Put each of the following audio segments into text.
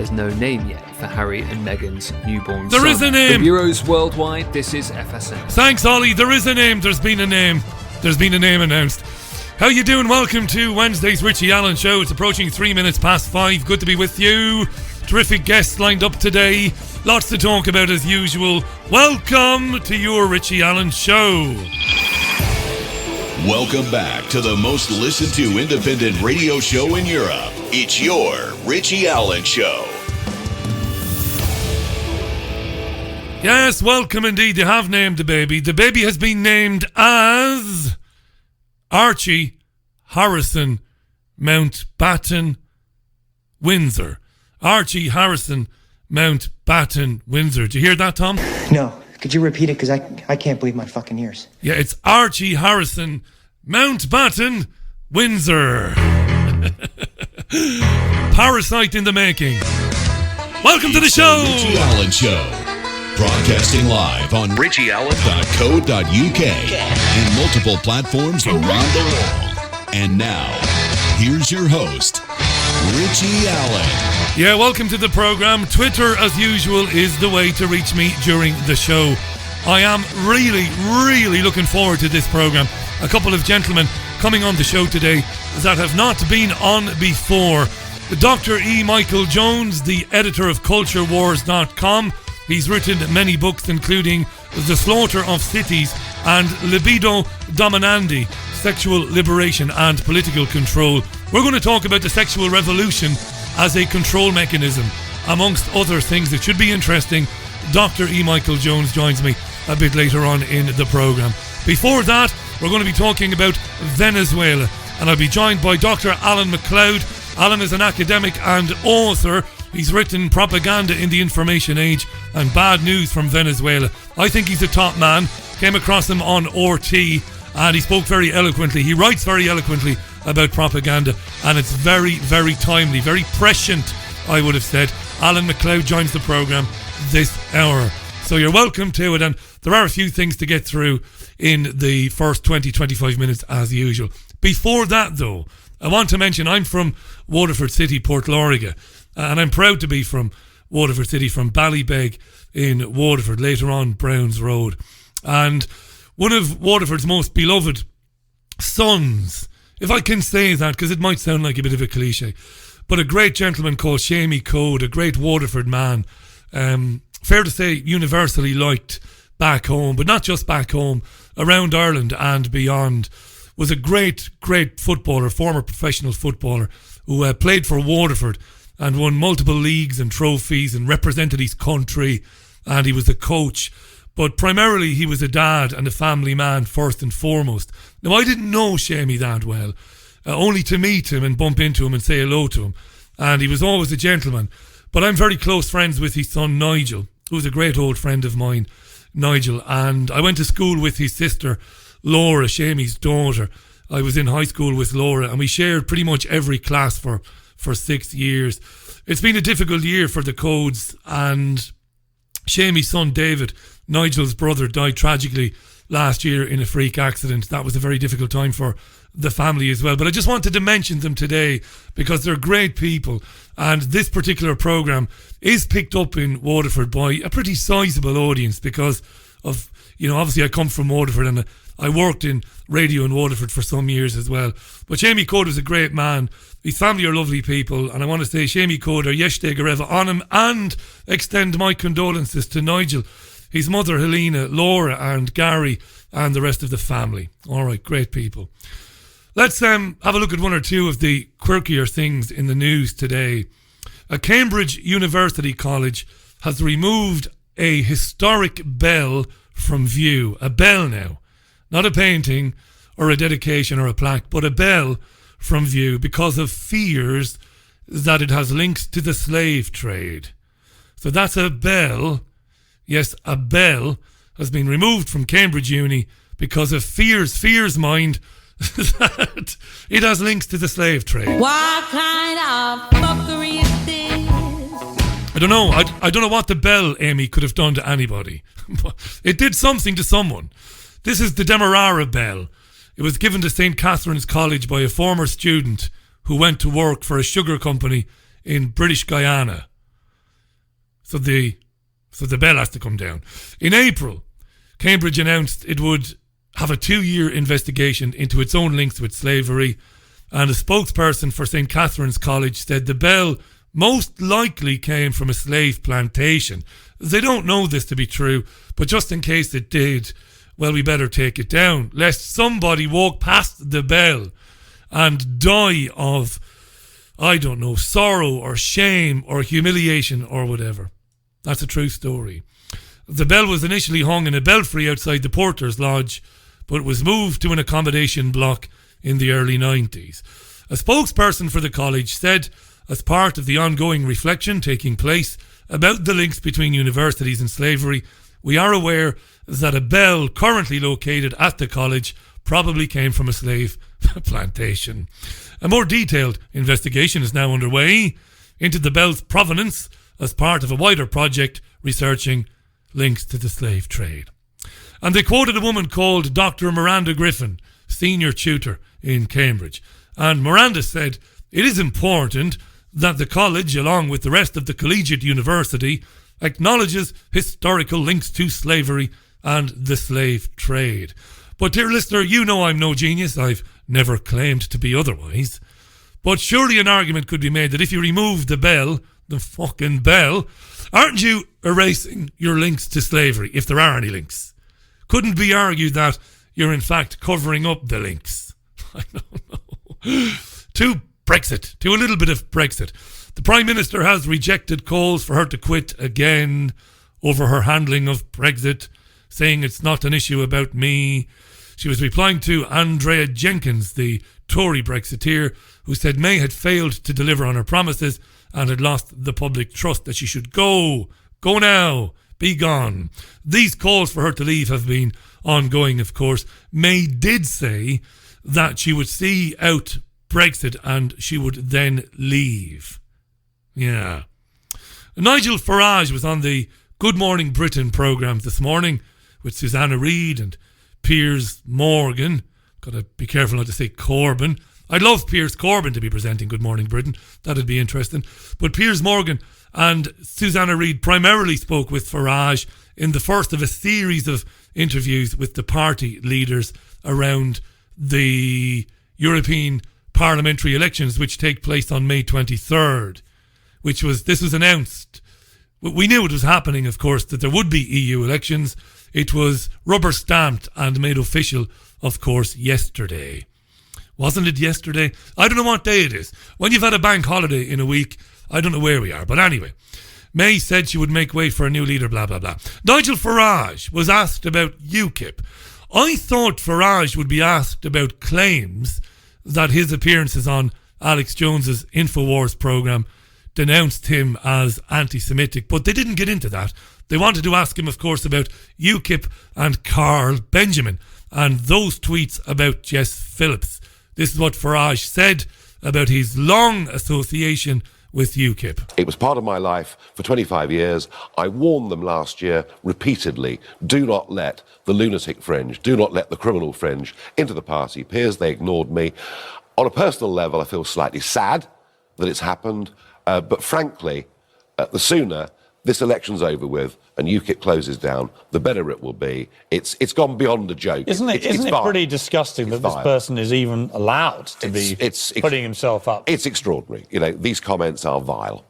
there's no name yet for Harry and Meghan's newborn son. There is a name! The bureaus worldwide, this is FSM. Thanks, Ollie. There is a name. There's been a name. There's been a name announced. How you doing? Welcome to Wednesday's Richie Allen Show. It's approaching 3 minutes past 5. Good to be with you. Terrific guests lined up today. Lots to talk about as usual. Welcome to your Richie Allen Show. Welcome back to the most listened to independent radio show in Europe. It's your Richie Allen Show. Yes, welcome indeed. They have named the baby. The baby has been named as Archie Harrison Mountbatten Windsor. Archie Harrison Mountbatten Windsor. Did you hear that, Tom? No. Could you repeat it? Because I can't believe my fucking ears. Yeah, it's Archie Harrison Mountbatten Windsor. Parasite in the making. Welcome to the show. Richie Allen Show. Broadcasting live on richieallen.co.uk and multiple platforms around the world. And now, here's your host, Richie Allen. Yeah, welcome to the program. Twitter, as usual, is the way to reach me during the show. I am really looking forward to this program. A couple of gentlemen coming on the show today that have not been on before. Dr. E. Michael Jones, the editor of CultureWars.com. He's written many books, including The Slaughter of Cities and Libido, Dominandi, Sexual Liberation and Political Control. We're going to talk about the sexual revolution as a control mechanism, amongst other things. It should be interesting. Dr. E. Michael Jones joins me a bit later on in the programme. Before that, we're going to be talking about Venezuela, and I'll be joined by Dr. Alan Macleod. Alan is an academic and author. He's written Propaganda in the Information Age and Bad News from Venezuela. I think he's a top man. Came across him on RT, and he spoke very eloquently. He writes very eloquently about propaganda, and it's very timely, very prescient, I would have said. Alan Macleod joins the programme this hour. So you're welcome to it, and there are a few things to get through in the first 20-25 minutes as usual. Before that, though, I want to mention I'm from Waterford City, Portlauriga, and I'm proud to be from Waterford City, from Ballybeg in Waterford, later on Browns Road. And one of Waterford's most beloved sons, if I can say that, because it might sound like a bit of a cliche, but a great gentleman called Shamey Code, a great Waterford man, fair to say universally liked back home, but not just back home, around Ireland and beyond, was a great footballer, former professional footballer, who played for Waterford and won multiple leagues and trophies and represented his country, and he was a coach. But primarily he was a dad and a family man first and foremost. Now, I didn't know Shamey that well, only to meet him and bump into him and say hello to him. And he was always a gentleman. But I'm very close friends with his son Nigel, who's a great old friend of mine, Nigel. And I went to school with his sister Laura, Shamey's daughter. I was in high school with Laura, and we shared pretty much every class for 6 years. It's been a difficult year for the Codes, and Shamey's son David, Nigel's brother, died tragically last year in a freak accident. That was a very difficult time for the family as well. But I just wanted to mention them today because they're great people. And this particular programme is picked up in Waterford by a pretty sizable audience because of, obviously I come from Waterford and I worked in radio in Waterford for some years as well. But Shamey Code is a great man. His family are lovely people. And I want to say Shamey Code are Yeshte Gareva on him and extend my condolences to Nigel, his mother Helena, Laura and Gary and the rest of the family. All right, great people. Let's have a look at one or two of the quirkier things in the news today. A Cambridge University College has removed a historic bell from view. A bell now. Not a painting or a dedication or a plaque, but a bell from view because of fears that it has links to the slave trade. So that's a bell. Yes, a bell has been removed from Cambridge Uni because of fears mind, that it has links to the slave trade. What kind of fuckery is this? I don't know. I don't know what the bell, Amy, could have done to anybody. But it did something to someone. This is the Demerara bell. It was given to St. Catherine's College by a former student who went to work for a sugar company in British Guyana. So the bell has to come down. In April, Cambridge announced it would have a 2-year investigation into its own links with slavery, and a spokesperson for St. Catherine's College said the bell most likely came from a slave plantation. They don't know this to be true, but just in case it did, well, we better take it down, lest somebody walk past the bell and die of, I don't know, sorrow or shame or humiliation or whatever. That's a true story. The bell was initially hung in a belfry outside the Porter's Lodge, but was moved to an accommodation block in the early 90s. A spokesperson for the college said, as part of the ongoing reflection taking place about the links between universities and slavery, we are aware that a bell currently located at the college probably came from a slave plantation. A more detailed investigation is now underway into the bell's provenance as part of a wider project researching links to the slave trade. And they quoted a woman called Dr. Miranda Griffin, senior tutor in Cambridge. And Miranda said, "It is important that the college, along with the rest of the collegiate university, acknowledges historical links to slavery and the slave trade." But dear listener, you know I'm no genius. I've never claimed to be otherwise. But surely an argument could be made that if you remove the bell, the fucking bell, aren't you erasing your links to slavery, if there are any links? Couldn't be argued that you're in fact covering up the links. I don't know. To Brexit, to a little bit of Brexit. The Prime Minister has rejected calls for her to quit again over her handling of Brexit, saying it's not an issue about me. She was replying to Andrea Jenkins, the Tory Brexiteer, who said May had failed to deliver on her promises and had lost the public trust that she should go. Go now. Be gone. These calls for her to leave have been ongoing, of course. May did say that she would see out Brexit and she would then leave. Yeah. Nigel Farage was on the Good Morning Britain programme this morning with Susanna Reid and Piers Morgan. Got to be careful not to say Corbyn. I'd love Piers Corbyn to be presenting Good Morning Britain. That'd be interesting. But Piers Morgan and Susanna Reid primarily spoke with Farage in the first of a series of interviews with the party leaders around the European parliamentary elections, which take place on May 23rd. This was announced. We knew it was happening, of course, that there would be EU elections. It was rubber stamped and made official, of course, yesterday. Wasn't it yesterday? I don't know what day it is. When you've had a bank holiday in a week, I don't know where we are. But anyway, May said she would make way for a new leader, blah, blah, blah. Nigel Farage was asked about UKIP. I thought Farage would be asked about claims that his appearances on Alex Jones's InfoWars programme denounced him as anti-Semitic, but they didn't get into that. They wanted to ask him, of course, about UKIP and Carl Benjamin and those tweets about Jess Phillips. This is what Farage said about his long association with UKIP. It was part of my life for 25 years. I warned them last year repeatedly, do not let the lunatic fringe, do not let the criminal fringe into the party. Peers, they ignored me. On a personal level, I feel slightly sad that it's happened, but frankly, the sooner this election's over with and UKIP closes down, the better it will be. It's gone beyond a joke. Isn't it pretty disgusting that this person is even allowed to be putting himself up? It's extraordinary. You know, these comments are vile.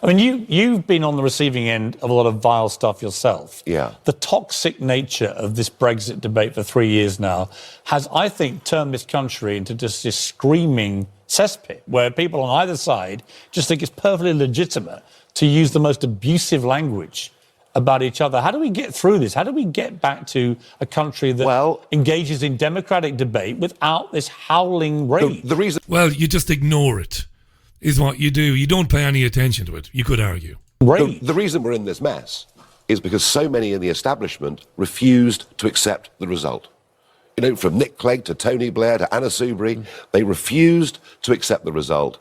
I mean, you've been on the receiving end of a lot of vile stuff yourself. Yeah. The toxic nature of this Brexit debate for 3 years now has, I think, turned this country into just this screaming cesspit where people on either side just think it's perfectly legitimate to use the most abusive language about each other. How do we get through this? How do we get back to a country that engages in democratic debate without this howling rage? The reason... Well, you just ignore it, is what you do. You don't pay any attention to it, you could argue. The reason we're in this mess is because so many in the establishment refused to accept the result. You know, from Nick Clegg to Tony Blair to Anna Soubry, they refused to accept the result.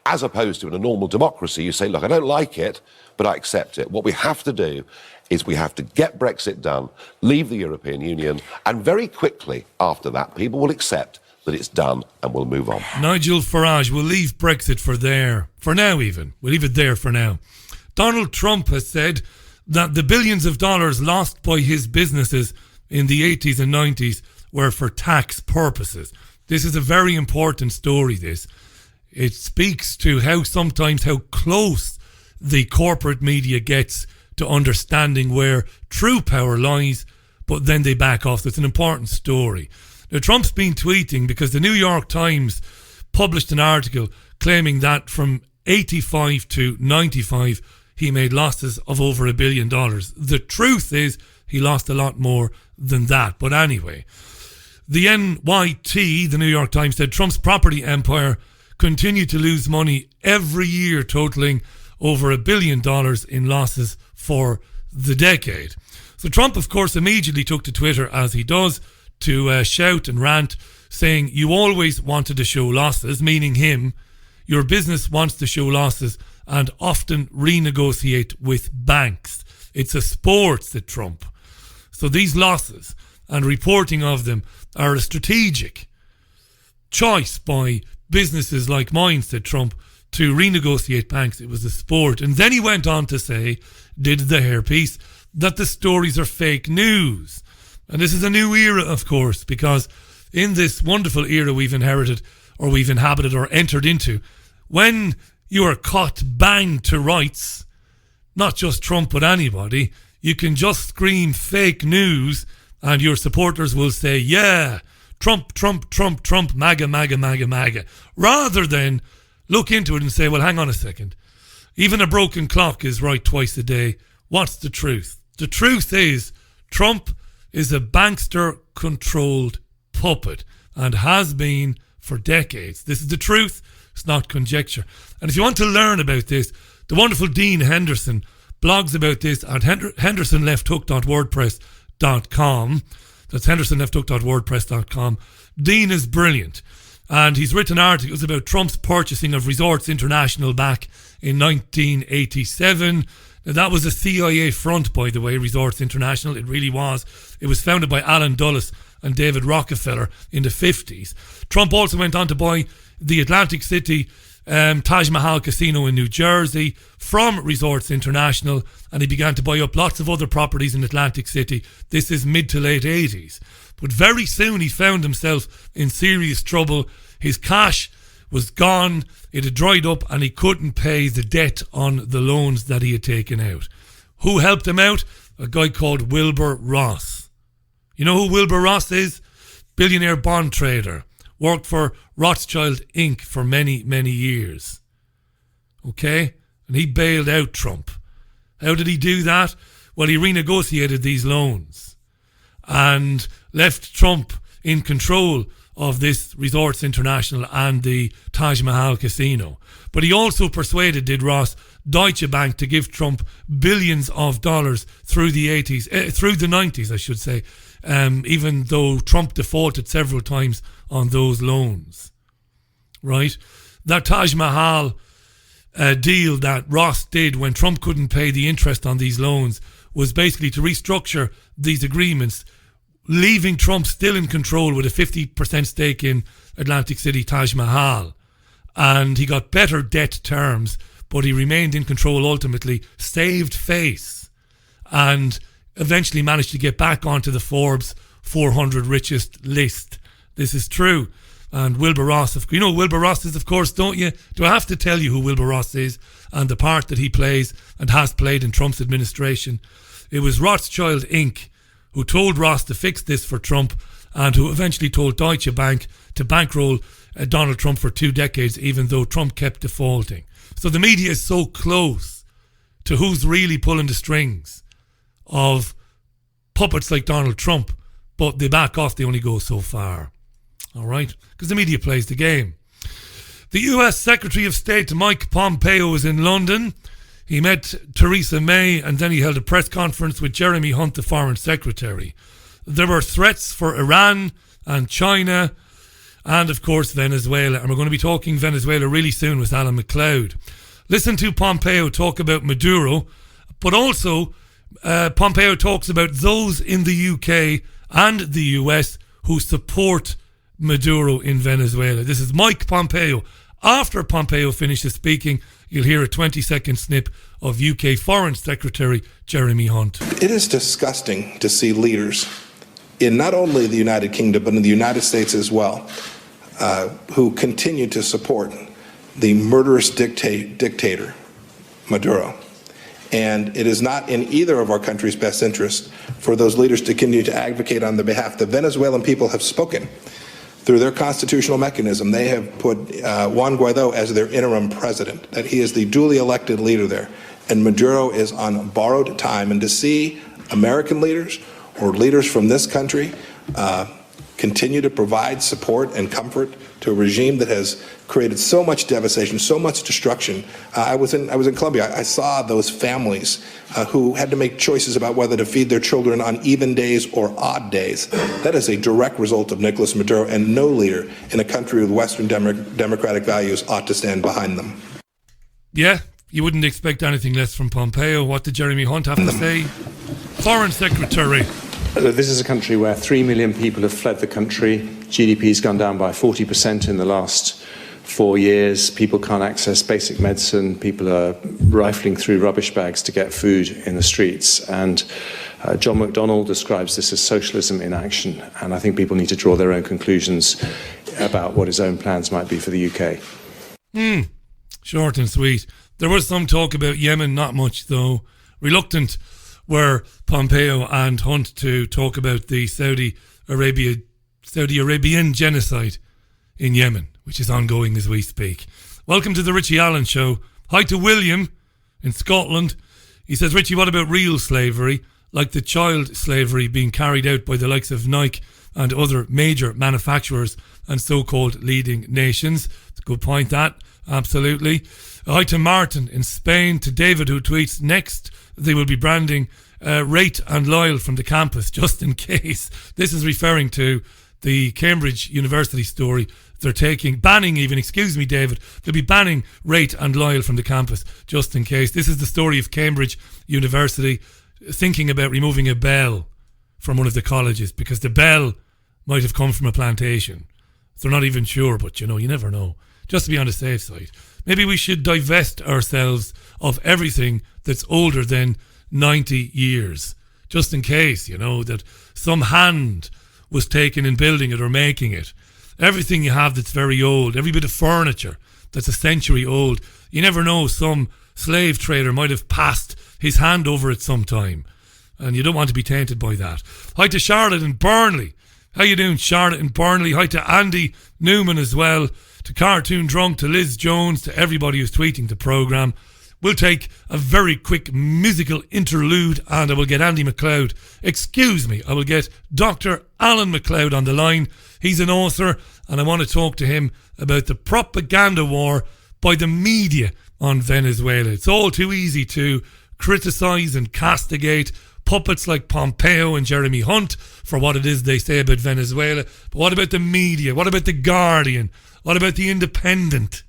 As opposed to in a normal democracy, you say, look, I don't like it, but I accept it. What we have to do is we have to get Brexit done, leave the European Union, and very quickly after that, people will accept that it's done and we'll move on. Nigel Farage will leave Brexit for now even. We'll leave it there for now. Donald Trump has said that the billions of dollars lost by his businesses in the 80s and 90s were for tax purposes. This is a very important story, this. It speaks to how close the corporate media gets to understanding where true power lies, but then they back off. So it's an important story. Now, Trump's been tweeting because the New York Times published an article claiming that from 85 to 95, he made losses of over $1 billion. The truth is he lost a lot more than that. But anyway, the NYT, the New York Times, said Trump's property empire continued to lose money every year, totaling over $1 billion in losses for the decade. So Trump, of course, immediately took to Twitter, as he does, to shout and rant, saying, "You always wanted to show losses," meaning him. "Your business wants to show losses and often renegotiate with banks. It's a sport," said Trump. So these losses and reporting of them are a strategic choice by businesses like mine, said Trump, to renegotiate banks. It was a sport. And then he went on to say, did the hairpiece, that the stories are fake news. And this is a new era, of course, because in this wonderful era we've inherited, or we've inhabited, or entered into, when you are caught banged to rights, not just Trump but anybody, you can just scream fake news and your supporters will say, yeah, Trump, Trump, Trump, Trump, MAGA, MAGA, MAGA, MAGA, rather than look into it and say, well, hang on a second. Even a broken clock is right twice a day. What's the truth? The truth is Trump is a bankster-controlled puppet and has been for decades. This is the truth. It's not conjecture. And if you want to learn about this, the wonderful Dean Henderson blogs about this at hendersonlefthook.wordpress.com. That's hendersonlefthook.wordpress.com. Dean is brilliant. And he's written articles about Trump's purchasing of Resorts International back in 1987. Now, that was a CIA front, by the way, Resorts International. It really was. It was founded by Alan Dulles and David Rockefeller in the 50s. Trump also went on to buy the Atlantic City Taj Mahal Casino in New Jersey from Resorts International, and he began to buy up lots of other properties in Atlantic City. This is mid to late 80s. But very soon he found himself in serious trouble. His cash was gone, it had dried up, and he couldn't pay the debt on the loans that he had taken out. Who helped him out? A guy called Wilbur Ross. You know who Wilbur Ross is? Billionaire bond trader. Worked for Rothschild Inc. for many, many years. Okay? And he bailed out Trump. How did he do that? Well, he renegotiated these loans and left Trump in control of this Resorts International and the Taj Mahal Casino. But he also persuaded, did Ross, Deutsche Bank to give Trump billions of dollars through the 90s, I should say, even though Trump defaulted several times on those loans. Right? That Taj Mahal deal that Ross did when Trump couldn't pay the interest on these loans was basically to restructure these agreements, leaving Trump still in control with a 50% stake in Atlantic City Taj Mahal. And he got better debt terms, but he remained in control ultimately, saved face, and eventually managed to get back onto the Forbes 400 richest list. This is true. And Wilbur Ross, you know who Wilbur Ross is, of course, don't you? Do I have to tell you who Wilbur Ross is and the part that he plays and has played in Trump's administration? It was Rothschild Inc. who told Ross to fix this for Trump and who eventually told Deutsche Bank to bankroll Donald Trump for 2 decades, even though Trump kept defaulting. So the media is so close to who's really pulling the strings of puppets like Donald Trump, but they back off, they only go so far. All right? Because the media plays the game. The US Secretary of State Mike Pompeo was in London. He met Theresa May and then he held a press conference with Jeremy Hunt, the Foreign Secretary. There were threats for Iran and China and, of course, Venezuela. And we're going to be talking Venezuela really soon with Alan Macleod. Listen to Pompeo talk about Maduro, but also Pompeo talks about those in the UK and the US who support Maduro in Venezuela. This is Mike Pompeo. After Pompeo finishes speaking, you'll hear a 20-second snip of UK Foreign Secretary Jeremy Hunt. It is disgusting to see leaders in not only the United Kingdom, but in the United States as well, who continue to support the murderous dictator, Maduro. And it is not in either of our country's best interest for those leaders to continue to advocate on their behalf. The Venezuelan people have spoken. Through their constitutional mechanism, they have put Juan Guaido as their interim president, that he is the duly elected leader there. And Maduro is on borrowed time. And to see American leaders or leaders from this country continue to provide support and comfort to a regime that has created so much devastation, so much destruction. I was in Colombia. I saw those families who had to make choices about whether to feed their children on even days or odd days. That is a direct result of Nicolas Maduro, and no leader in a country with Western democratic values ought to stand behind them. Yeah, you wouldn't expect anything less from Pompeo. What did Jeremy Hunt have to say? Foreign Secretary. This is a country where 3 million people have fled the country. GDP's gone down by 40% in the last 4 years. People can't access basic medicine. People are rifling through rubbish bags to get food in the streets. And John McDonnell describes this as socialism in action. And I think people need to draw their own conclusions about what his own plans might be for the UK. Short and sweet. There was some talk about Yemen, not much though. Reluctant were Pompeo and Hunt to talk about the Saudi Arabian genocide in Yemen, which is ongoing as we speak. Welcome to the Richie Allen Show. Hi to William in Scotland. He says, Richie, what about real slavery, like the child slavery being carried out by the likes of Nike and other major manufacturers and so-called leading nations? It's a good point, that. Absolutely. Hi to Martin in Spain, to David, who tweets, next they will be branding Rate and Loyal from the campus, just in case. This is referring to the Cambridge University story. They're banning even, excuse me, David, they'll be banning Rate and Loyal from the campus, just in case. This is the story of Cambridge University thinking about removing a bell from one of the colleges because the bell might have come from a plantation. They're not even sure, but you never know. Just to be on the safe side. Maybe we should divest ourselves of everything that's older than 90 years, just in case, that some hand was taken in building it or making it. Everything you have that's very old, every bit of furniture that's a century old, you never know, some slave trader might have passed his hand over it sometime, and you don't want to be tainted by that. Hi to Charlotte in Burnley. How you doing, Charlotte in Burnley? Hi to Andy Newman as well, to Cartoon Drunk, to Liz Jones, to everybody who's tweeting the programme. We'll take a very quick musical interlude and I will get Andy Macleod. I will get Dr. Alan Macleod on the line. He's an author and I want to talk to him about the propaganda war by the media on Venezuela. It's all too easy to criticise and castigate puppets like Pompeo and Jeremy Hunt for what it is they say about Venezuela. But what about the media? What about The Guardian? What about The Independent?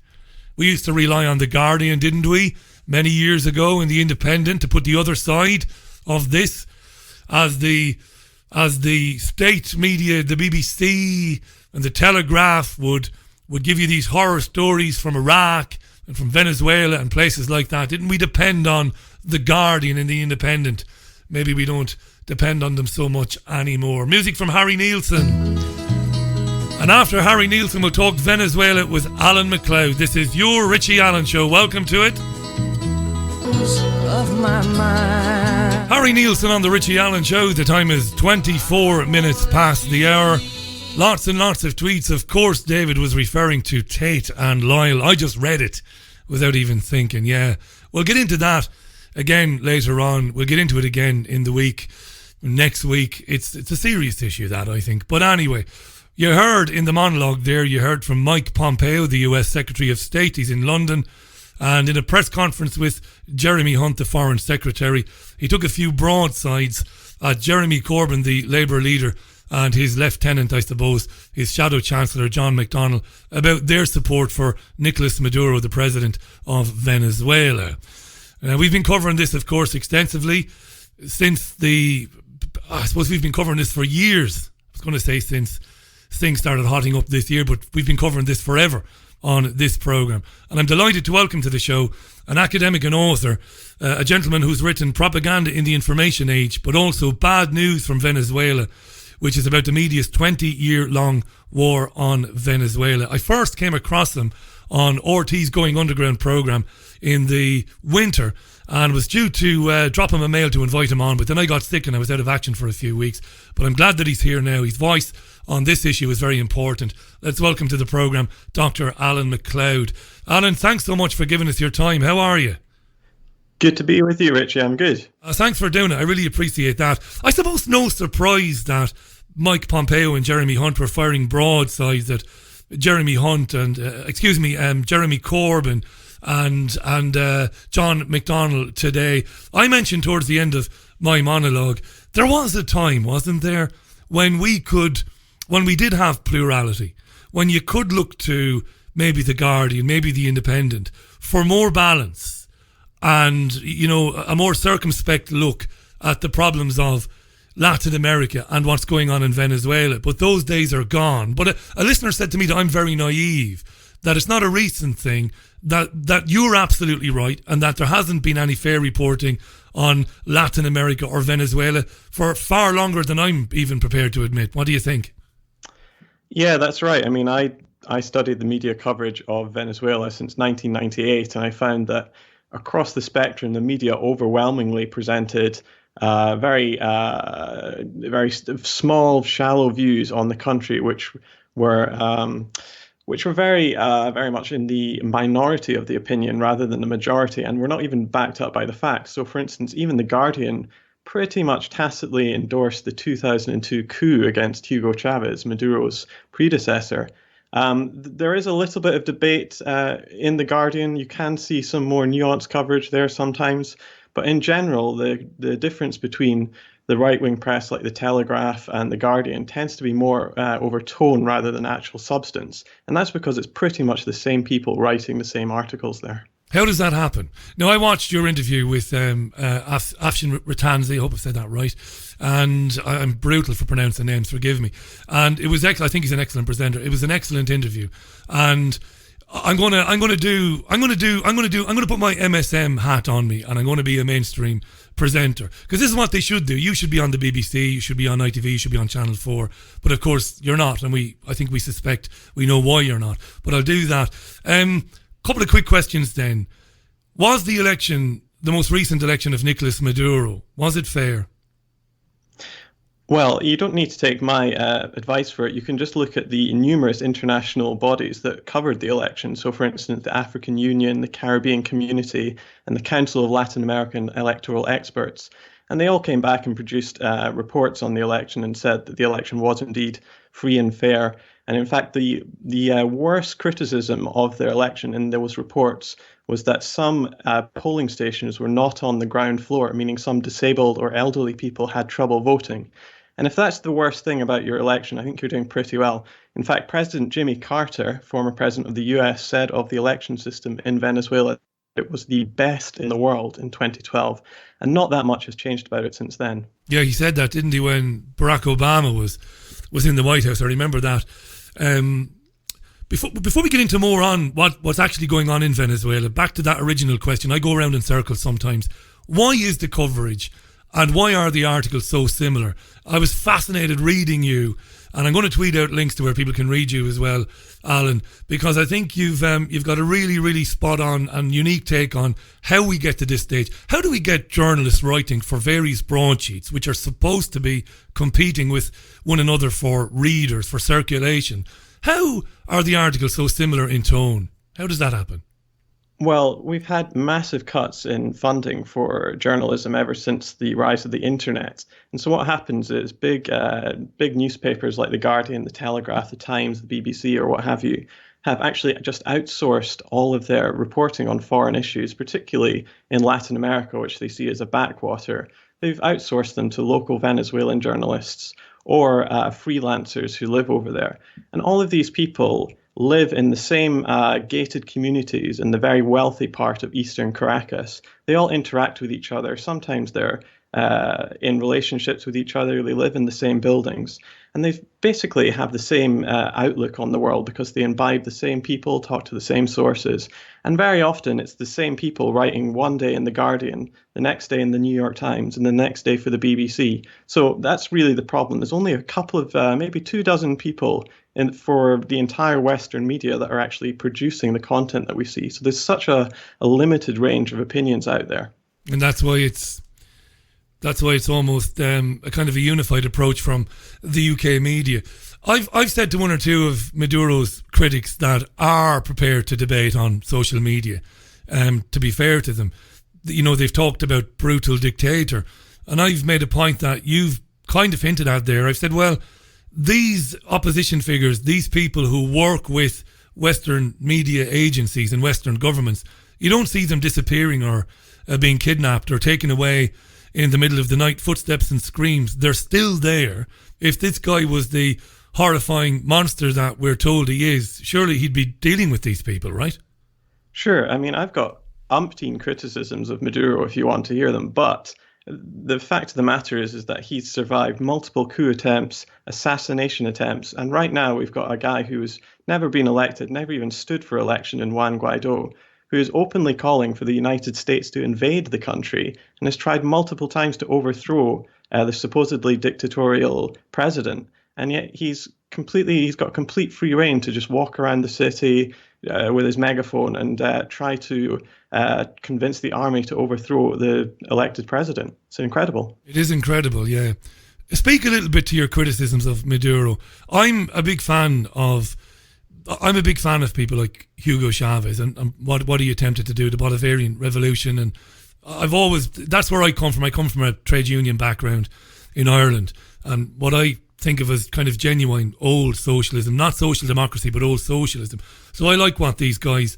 We used to rely on The Guardian, didn't we? Many years ago in The Independent to put the other side of this as the state media, the BBC and the Telegraph would give you these horror stories from Iraq and from Venezuela and places like that. Didn't we depend on The Guardian and The Independent? Maybe we don't depend on them so much anymore. Music from Harry Nielsen. And after Harry Nielsen, we'll talk Venezuela with Alan Macleod. This is your Richie Allen Show. Welcome to it. Of my mind. Harry Nielsen on the Richie Allen Show. The time is 24 minutes past the hour. Lots and lots of tweets. Of course, David was referring to Tate and Lyle. I just read it without even thinking. Yeah, we'll get into that again later on. We'll get into it again in the week. Next week. It's a serious issue, that, I think. But anyway, you heard in the monologue there, you heard from Mike Pompeo, the US Secretary of State. He's in London. And in a press conference with Jeremy Hunt, the Foreign Secretary, he took a few broadsides at Jeremy Corbyn, the Labour leader, and his lieutenant, I suppose, his shadow chancellor, John McDonnell, about their support for Nicolas Maduro, the president of Venezuela. We've been covering this, of course, extensively since I suppose we've been covering this for years. I was going to say since things started hotting up this year, but we've been covering this forever. on this programme. And I'm delighted to welcome to the show an academic and author, a gentleman who's written Propaganda in the Information Age, but also Bad News from Venezuela, which is about the media's 20-year-long war on Venezuela. I first came across him on RT's Going Underground programme in the winter and was due to drop him a mail to invite him on, but then I got sick and I was out of action for a few weeks. But I'm glad that he's here now. His voice on this issue is very important. Let's welcome to the programme Dr. Alan Macleod. Alan, thanks so much for giving us your time. How are you? Good to be with you, Richie. I'm good. Thanks for doing it. I really appreciate that. I suppose no surprise that Mike Pompeo and Jeremy Hunt were firing broadsides at Jeremy Hunt and, Jeremy Corbyn and John McDonnell today. I mentioned towards the end of my monologue, there was a time, wasn't there, when we did have plurality, when you could look to maybe The Guardian, maybe The Independent for more balance and, a more circumspect look at the problems of Latin America and what's going on in Venezuela. But those days are gone. But a listener said to me that I'm very naive, that it's not a recent thing, that you're absolutely right, and that there hasn't been any fair reporting on Latin America or Venezuela for far longer than I'm even prepared to admit. What do you think? Yeah, that's right. I mean, I studied the media coverage of Venezuela since 1998, and I found that across the spectrum, the media overwhelmingly presented very small, shallow views on the country, which were very much in the minority of the opinion rather than the majority, and were not even backed up by the facts. So, for instance, even The Guardian pretty much tacitly endorsed the 2002 coup against Hugo Chavez, Maduro's predecessor. There is a little bit of debate in The Guardian. You can see some more nuanced coverage there sometimes. But in general, the difference between the right-wing press like The Telegraph and The Guardian tends to be more over tone rather than actual substance. And that's because it's pretty much the same people writing the same articles there. How does that happen? Now, I watched your interview with Afshin Ratanzi, I hope I've said that right, and I'm brutal for pronouncing names, forgive me. And it was excellent. I think he's an excellent presenter. It was an excellent interview, and I'm gonna put my MSM hat on me, and I'm gonna be a mainstream presenter, because this is what they should do. You should be on the BBC, you should be on ITV, you should be on Channel 4, but of course you're not, and I think we suspect we know why you're not. But I'll do that. Couple of quick questions then. Was the election, the most recent election of Nicolas Maduro, was it fair? Well, you don't need to take my advice for it. You can just look at the numerous international bodies that covered the election. So, for instance, the African Union, the Caribbean Community, and the Council of Latin American Electoral Experts. And they all came back and produced reports on the election and said that the election was indeed free and fair. And in fact, the worst criticism of their election in those reports was that some polling stations were not on the ground floor, meaning some disabled or elderly people had trouble voting. And if that's the worst thing about your election, I think you're doing pretty well. In fact, President Jimmy Carter, former president of the US, said of the election system in Venezuela it was the best in the world in 2012. And not that much has changed about it since then. Yeah, he said that, didn't he, when Barack Obama was in the White House? I remember that. Before we get into more on what's actually going on in Venezuela, back to that original question, I go around in circles sometimes. Why is the coverage and why are the articles so similar? I was fascinated reading you, and I'm going to tweet out links to where people can read you as well, Alan, because I think you've got a really, really spot on and unique take on how we get to this stage. How do we get journalists writing for various broadsheets, which are supposed to be competing with one another for readers, for circulation? How are the articles so similar in tone? How does that happen? Well, we've had massive cuts in funding for journalism ever since the rise of the internet. And so what happens is big newspapers like The Guardian, The Telegraph, The Times, the BBC, or what have you, have actually just outsourced all of their reporting on foreign issues, particularly in Latin America, which they see as a backwater. They've outsourced them to local Venezuelan journalists or freelancers who live over there. And all of these people live in the same gated communities in the very wealthy part of eastern Caracas. They all interact with each other. Sometimes they're in relationships with each other. They live in the same buildings, and they basically have the same outlook on the world because they imbibe the same people, talk to the same sources, and very often it's the same people writing one day in The Guardian, the next day in the New York Times, and the next day for the BBC. So that's really the problem. There's only a couple of, maybe 24 people for the entire Western media that are actually producing the content that we see. So there's such a limited range of opinions out there. And that's why it's almost a kind of a unified approach from the UK media. I've said to one or two of Maduro's critics that are prepared to debate on social media, to be fair to them. You know, they've talked about brutal dictator, and I've made a point that you've kind of hinted at there. I've said, well, these opposition figures, these people who work with Western media agencies and Western governments, you don't see them disappearing or being kidnapped or taken away in the middle of the night, footsteps and screams. They're still there. If this guy was the horrifying monster that we're told he is, surely he'd be dealing with these people, right? Sure. I mean, I've got umpteen criticisms of Maduro if you want to hear them, but the fact of the matter is that he's survived multiple coup attempts, assassination attempts, and right now we've got a guy who's never been elected, never even stood for election in Juan Guaido, who is openly calling for the United States to invade the country and has tried multiple times to overthrow the supposedly dictatorial president. And yet he's got complete free rein to just walk around the city with his megaphone and try to convince the army to overthrow the elected president. It's incredible. It is incredible, yeah. Speak a little bit to your criticisms of Maduro. I'm a big fan of people like Hugo Chavez and what he attempted to do, the Bolivarian Revolution. And that's where I come from. I come from a trade union background in Ireland. And what I think of as kind of genuine old socialism, not social democracy, but old socialism. So I like what these guys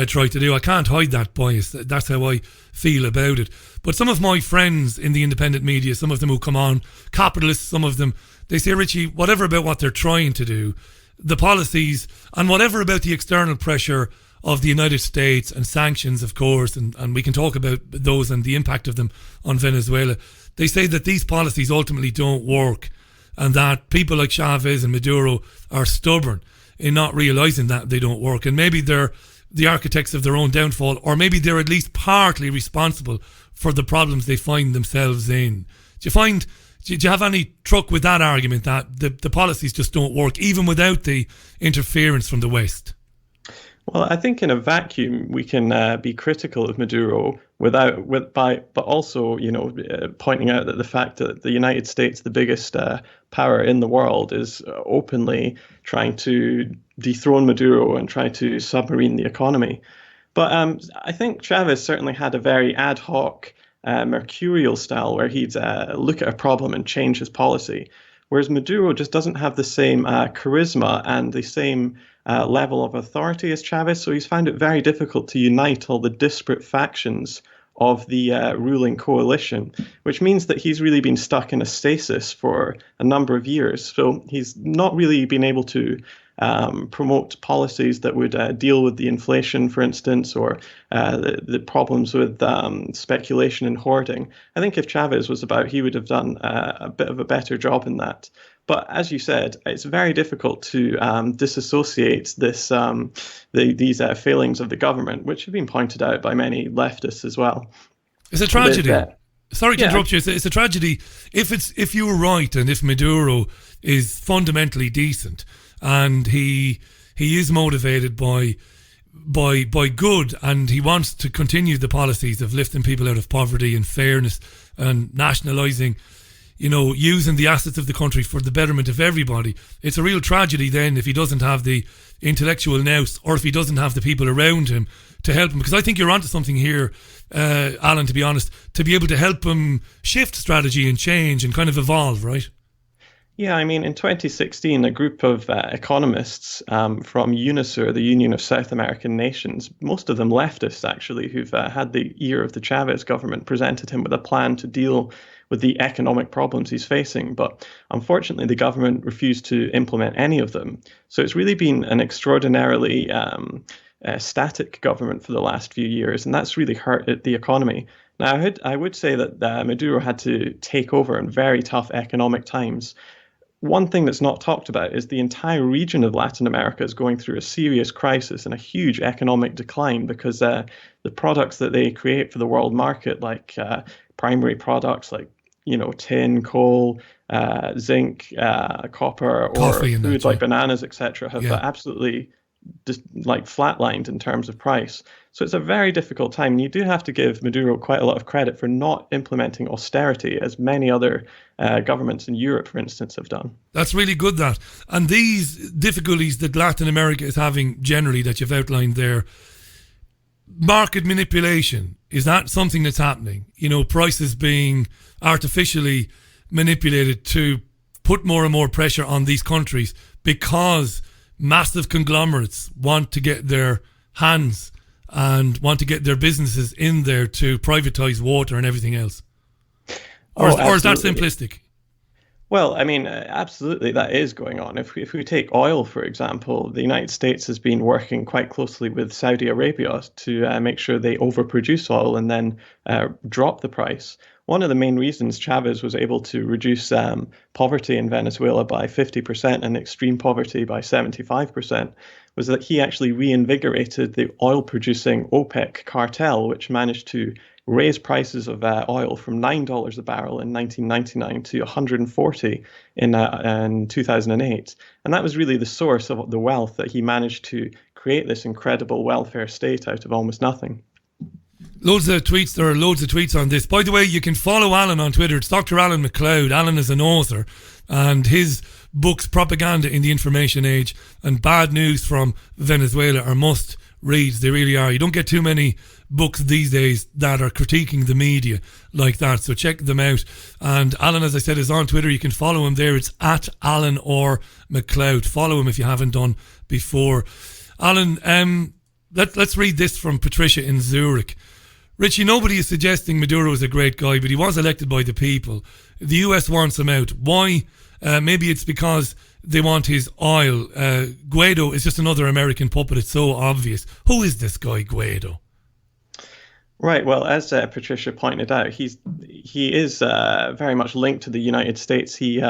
try to do. I can't hide that bias. That's how I feel about it. But some of my friends in the independent media, some of them who come on, capitalists, some of them, they say, Richie, whatever about what they're trying to do, the policies, and whatever about the external pressure of the United States and sanctions, of course, and we can talk about those and the impact of them on Venezuela. They say that these policies ultimately don't work and that people like Chavez and Maduro are stubborn in not realising that they don't work. And maybe they're the architects of their own downfall, or maybe they're at least partly responsible for the problems they find themselves in. Do you have any truck with that argument that the policies just don't work, even without the interference from the West? Well, I think in a vacuum we can be critical of Maduro but also, pointing out that the fact that the United States, the biggest power in the world, is openly trying to dethrone Maduro and try to submarine the economy. But I think Chavez certainly had a very ad hoc, mercurial style where he'd look at a problem and change his policy. Whereas Maduro just doesn't have the same charisma and the same level of authority as Chavez, so he's found it very difficult to unite all the disparate factions of the ruling coalition, which means that he's really been stuck in a stasis for a number of years. So he's not really been able to promote policies that would deal with the inflation, for instance, or the problems with speculation and hoarding. I think if Chavez was about, he would have done a bit of a better job in that. But as you said, it's very difficult to disassociate these failings of the government, which have been pointed out by many leftists as well. It's a tragedy. Sorry to interrupt you. It's a tragedy if you were right and if Maduro is fundamentally decent and he is motivated by good and he wants to continue the policies of lifting people out of poverty and fairness and nationalising, using the assets of the country for the betterment of everybody. It's a real tragedy then if he doesn't have the intellectual nous or if he doesn't have the people around him to help him. Because I think you're onto something here, Alan, to be honest, to be able to help him shift strategy and change and kind of evolve, right? Yeah, I mean, in 2016, a group of economists from UNASUR, the Union of South American Nations, most of them leftists actually, who've had the ear of the Chavez government, presented him with a plan to deal with the economic problems he's facing. But unfortunately, the government refused to implement any of them. So it's really been an extraordinarily static government for the last few years, and that's really hurt the economy. Now, I would say that Maduro had to take over in very tough economic times. One thing that's not talked about is the entire region of Latin America is going through a serious crisis and a huge economic decline because the products that they create for the world market, like primary products like tin, coal, zinc, copper, or food like bananas, etc., have absolutely just like flatlined in terms of price. So it's a very difficult time. And you do have to give Maduro quite a lot of credit for not implementing austerity as many other governments in Europe, for instance, have done. That's really good, that. And these difficulties that Latin America is having generally that you've outlined there, market manipulation, is that something that's happening? Prices being artificially manipulated to put more and more pressure on these countries because massive conglomerates want to get their hands and want to get their businesses in there to privatize water and everything else? Or is that simplistic? Well, I mean, absolutely, that is going on. If we take oil, for example, the United States has been working quite closely with Saudi Arabia to make sure they overproduce oil and then drop the price. One of the main reasons Chavez was able to reduce poverty in Venezuela by 50% and extreme poverty by 75% was that he actually reinvigorated the oil-producing OPEC cartel, which managed to raise prices of oil from $9 a barrel in 1999 to $140 in 2008. And that was really the source of the wealth that he managed to create this incredible welfare state out of almost nothing. Loads of tweets. There are loads of tweets on this. By the way, you can follow Alan on Twitter. It's Dr. Alan Macleod. Alan is an author, and his books, Propaganda in the Information Age and Bad News from Venezuela, are must reads. They really are. You don't get too many books these days that are critiquing the media like that, so check them out. And Alan, as I said, is on Twitter. You can follow him there. It's at Alan or Macleod. Follow him if you haven't done before. Alan, let's read this from Patricia in Zurich. Richie, nobody is suggesting Maduro is a great guy, but he was elected by the people. The US wants him out. Why? Maybe it's because they want his oil. Guaido is just another American puppet. It's so obvious. Who is this guy, Guaido? Right. Well, as Patricia pointed out, he is very much linked to the United States. He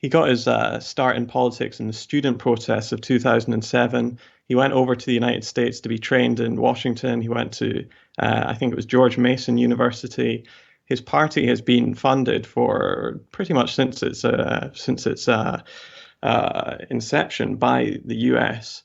got his start in politics in the student protests of 2007. He went over to the United States to be trained in Washington. He went to, I think it was George Mason University. His party has been funded for pretty much since its inception by the US.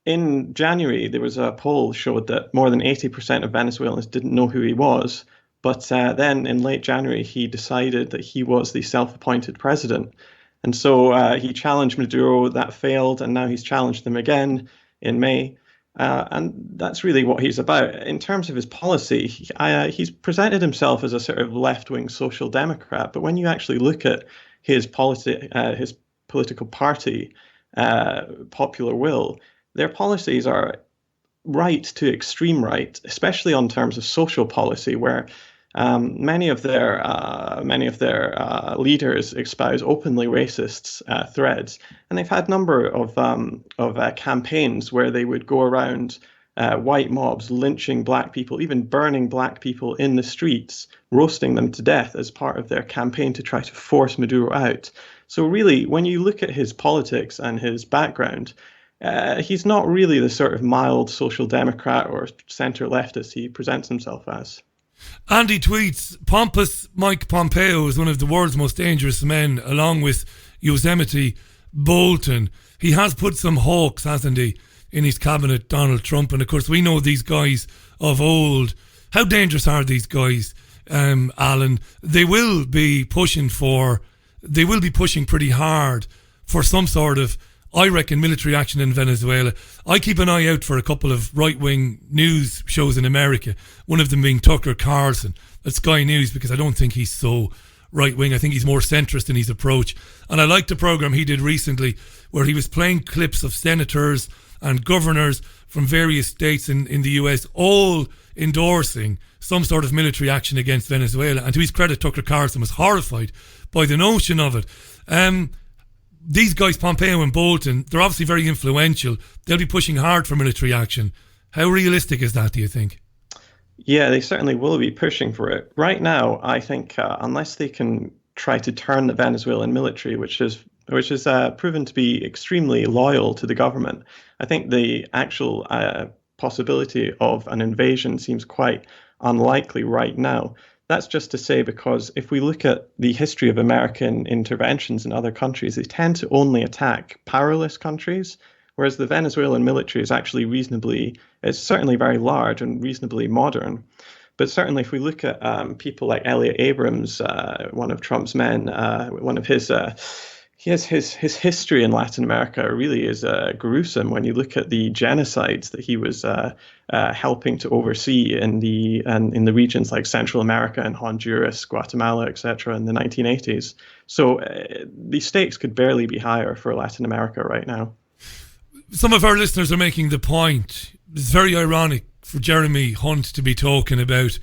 In January, there was a poll showed that more than 80% of Venezuelans didn't know who he was. But then in late January, he decided that he was the self-appointed president. And so he challenged Maduro. That failed. And now he's challenged them again in May. And that's really what he's about. In terms of his policy, he's presented himself as a sort of left-wing social democrat. But when you actually look at his political party, Popular Will, their policies are right to extreme right, especially on terms of social policy, where many of their leaders espouse openly racist threads, and they've had a number of campaigns where they would go around white mobs lynching black people, even burning black people in the streets, roasting them to death as part of their campaign to try to force Maduro out. So really, when you look at his politics and his background, he's not really the sort of mild social democrat or centre leftist he presents himself as. Andy tweets, pompous Mike Pompeo is one of the world's most dangerous men, along with Yosemite Bolton. He has put some hawks, hasn't he, in his cabinet, Donald Trump. And of course, we know these guys of old. How dangerous are these guys, Alan? They will be pushing pretty hard for some sort of, I reckon, military action in Venezuela. I keep an eye out for a couple of right-wing news shows in America, one of them being Tucker Carlson at Sky News, because I don't think he's so right-wing. I think he's more centrist in his approach. And I liked the program he did recently where he was playing clips of senators and governors from various states in the US, all endorsing some sort of military action against Venezuela. And to his credit, Tucker Carlson was horrified by the notion of it. These guys, Pompeo and Bolton, they're obviously very influential. They'll be pushing hard for military action. How realistic is that, do you think? Yeah, they certainly will be pushing for it. Right now, I think unless they can try to turn the Venezuelan military, which is proven to be extremely loyal to the government, I think the actual possibility of an invasion seems quite unlikely right now. That's just to say, because if we look at the history of American interventions in other countries, they tend to only attack powerless countries, whereas the Venezuelan military is actually it's certainly very large and reasonably modern. But certainly, if we look at people like Elliot Abrams, one of Trump's men, one of his his history in Latin America really is gruesome when you look at the genocides that he was helping to oversee in the regions like Central America and Honduras, Guatemala, etc. in the 1980s. So the stakes could barely be higher for Latin America right now. Some of our listeners are making the point. It's very ironic for Jeremy Hunt to be talking about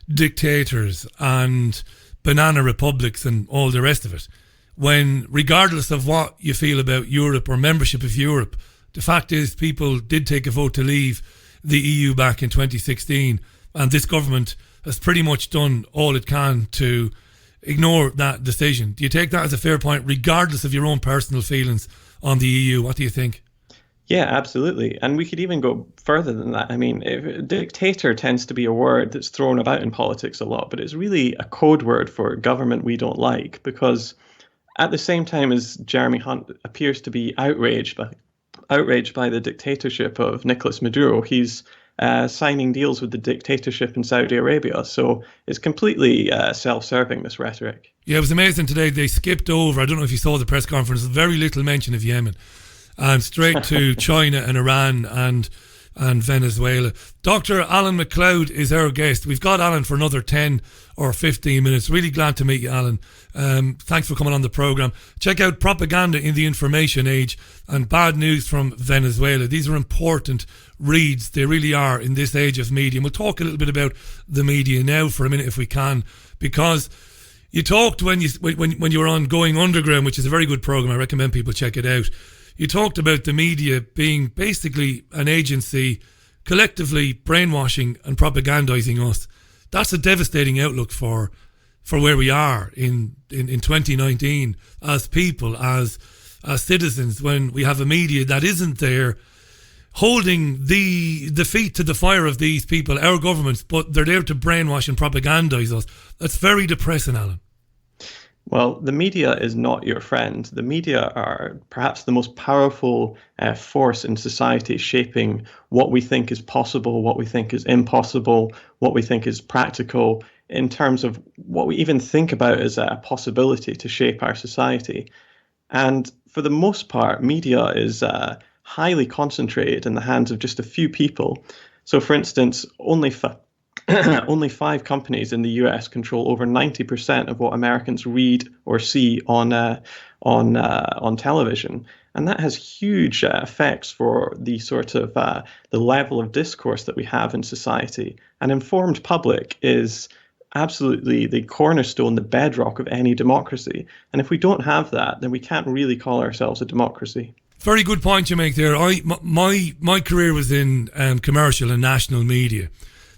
dictators and banana republics and all the rest of it, when regardless of what you feel about Europe or membership of Europe, the fact is people did take a vote to leave the EU back in 2016, and this government has pretty much done all it can to ignore that decision. Do you take that as a fair point, regardless of your own personal feelings on the EU? What do you think? Yeah, absolutely. And we could even go further than that. I mean, dictator tends to be a word that's thrown about in politics a lot, but it's really a code word for government we don't like, because at the same time as Jeremy Hunt appears to be outraged by the dictatorship of Nicolas Maduro, he's signing deals with the dictatorship in Saudi Arabia. So it's completely self-serving, this rhetoric. Yeah, it was amazing today. They skipped over, I don't know if you saw the press conference, very little mention of Yemen, and straight to China and Iran and Venezuela. Dr. Alan Macleod is our guest. We've got Alan for another 10 or 15 minutes. Really glad to meet you, Alan. Thanks for coming on the programme. Check out Propaganda in the Information Age and Bad News from Venezuela. These are important reads. They really are in this age of media. And we'll talk a little bit about the media now for a minute if we can, because you talked when you were on Going Underground, which is a very good programme. I recommend people check it out. You talked about the media being basically an agency collectively brainwashing and propagandizing us. That's a devastating outlook for where we are in 2019 as people, as citizens, when we have a media that isn't there holding the feet to the fire of these people, our governments, but they're there to brainwash and propagandize us. That's very depressing, Alan. Well, the media is not your friend. The media are perhaps the most powerful force in society, shaping what we think is possible, what we think is impossible, what we think is practical, in terms of what we even think about as a possibility to shape our society. And for the most part, media is highly concentrated in the hands of just a few people. So, for instance, only 5 companies in the US control over 90% of what Americans read or see on television, and that has huge effects for the sort of the level of discourse that we have in society. An informed public is absolutely the cornerstone, the bedrock of any democracy, and if we don't have that, then we can't really call ourselves a democracy. Very good point you make there. My career was in commercial and national media.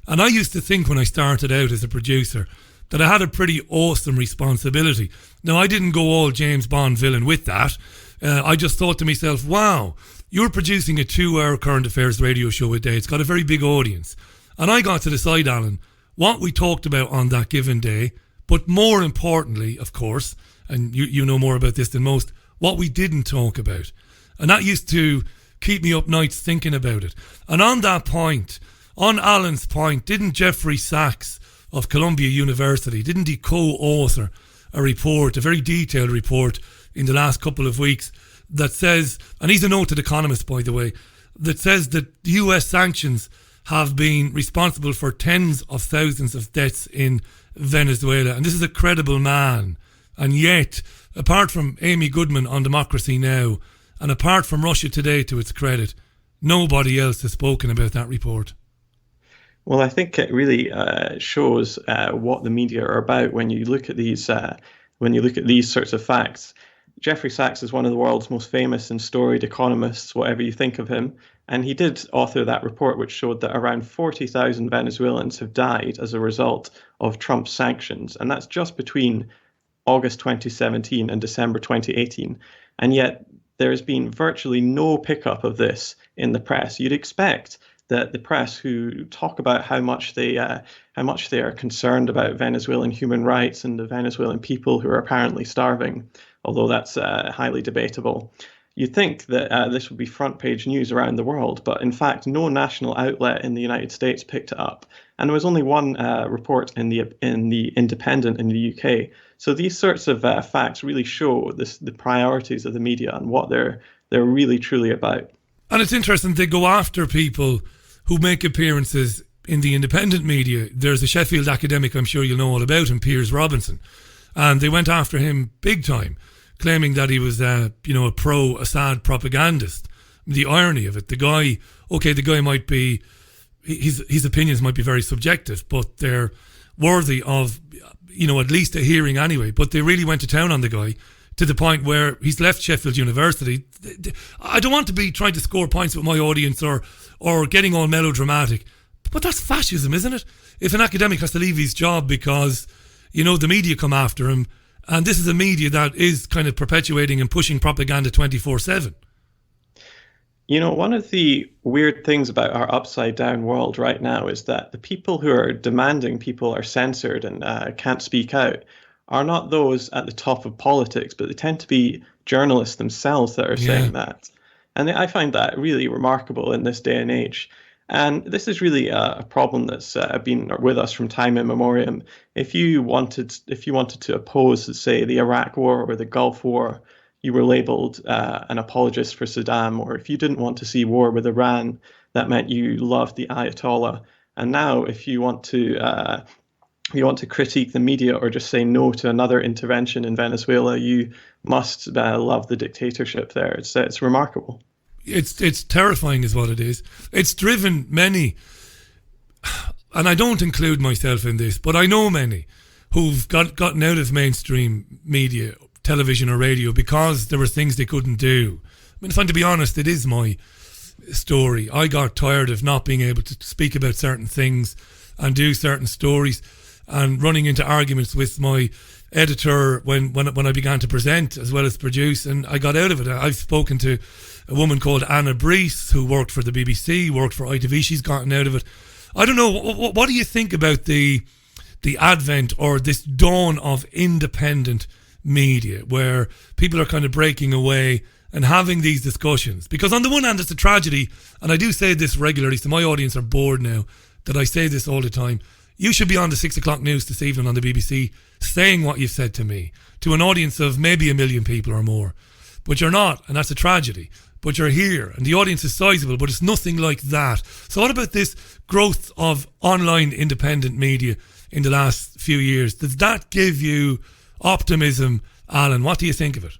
And I used to think when I started out as a producer that I had a pretty awesome responsibility. Now, I didn't go all James Bond villain with that. I just thought to myself, wow, you're producing a 2-hour current affairs radio show a day. It's got a very big audience. And I got to decide, Alan, what we talked about on that given day, but more importantly, of course, and you know more about this than most, what we didn't talk about. And that used to keep me up nights thinking about it. And on that point, on Alan's point, didn't Jeffrey Sachs of Columbia University, didn't he co-author a report, a very detailed report in the last couple of weeks that says, and he's a noted economist, by the way, that says that US sanctions have been responsible for tens of thousands of deaths in Venezuela. And this is a credible man. And yet, apart from Amy Goodman on Democracy Now, and apart from Russia Today to its credit, nobody else has spoken about that report. Well, I think it really shows what the media are about when you look at these sorts of facts. Jeffrey Sachs is one of the world's most famous and storied economists, whatever you think of him. And he did author that report, which showed that around 40,000 Venezuelans have died as a result of Trump's sanctions. And that's just between August 2017 and December 2018. And yet there has been virtually no pickup of this in the press. You'd expect that the press, who talk about how much they are concerned about Venezuelan human rights and the Venezuelan people who are apparently starving, although that's highly debatable, you'd think that this would be front page news around the world, but in fact, no national outlet in the United States picked it up, and there was only one report in the Independent in the UK. So these sorts of facts really show the priorities of the media and what they're really truly about. And it's interesting, they go after people who make appearances in the independent media. There's a Sheffield academic I'm sure you'll know all about him, Piers Robinson, and they went after him big time, claiming that he was a pro-Assad propagandist. The irony of it, the guy might be, his opinions might be very subjective, but they're worthy of, at least a hearing anyway. But they really went to town on the guy, to the point where he's left Sheffield University. I don't want to be trying to score points with my audience or getting all melodramatic, but that's fascism, isn't it? If an academic has to leave his job because, the media come after him, and this is a media that is kind of perpetuating and pushing propaganda 24/7. One of the weird things about our upside down world right now is that the people who are demanding people are censored and can't speak out are not those at the top of politics, but they tend to be journalists themselves that are saying that. And I find that really remarkable in this day and age. And this is really a problem that's been with us from time immemorial. If you wanted to oppose, say, the Iraq War or the Gulf War, you were labeled an apologist for Saddam. Or if you didn't want to see war with Iran, that meant you loved the Ayatollah. And now, if you want to critique the media or just say no to another intervention in Venezuela, you must love the dictatorship there. It's remarkable. It's terrifying is what it is. It's driven many, and I don't include myself in this, but I know many who've gotten out of mainstream media, television or radio, because there were things they couldn't do. I mean, if I'm to be honest, it is my story. I got tired of not being able to speak about certain things and do certain stories, and running into arguments with my editor when I began to present as well as produce, and I got out of it. I've spoken to a woman called Anna Brees who worked for the BBC, worked for ITV. She's gotten out of it. I don't know. What do you think about the advent or this dawn of independent media, where people are kind of breaking away and having these discussions? Because on the one hand, it's a tragedy, and I do say this regularly, so my audience are bored now that I say this all the time. You should be on the 6 o'clock news this evening on the BBC saying what you've said to me, to an audience of maybe 1 million people or more. But you're not, and that's a tragedy. But you're here, and the audience is sizable, but it's nothing like that. So what about this growth of online independent media in the last few years? Does that give you optimism, Alan? What do you think of it?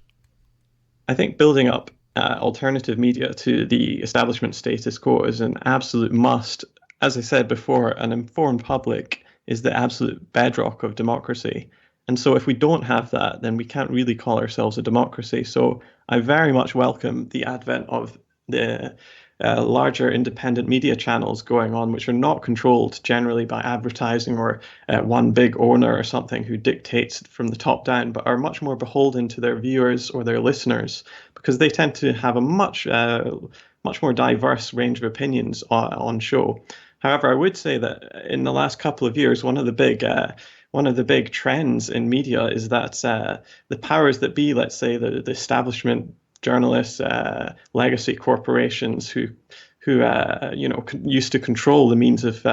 I think building up alternative media to the establishment status quo is an absolute must. As I said before, an informed public is the absolute bedrock of democracy. And so if we don't have that, then we can't really call ourselves a democracy. So I very much welcome the advent of the larger independent media channels going on, which are not controlled generally by advertising or one big owner or something who dictates from the top down, but are much more beholden to their viewers or their listeners, because they tend to have a much more diverse range of opinions on show. However, I would say that in the last couple of years, one of the big trends in media is that the powers that be, let's say the establishment journalists, legacy corporations who used to control the means of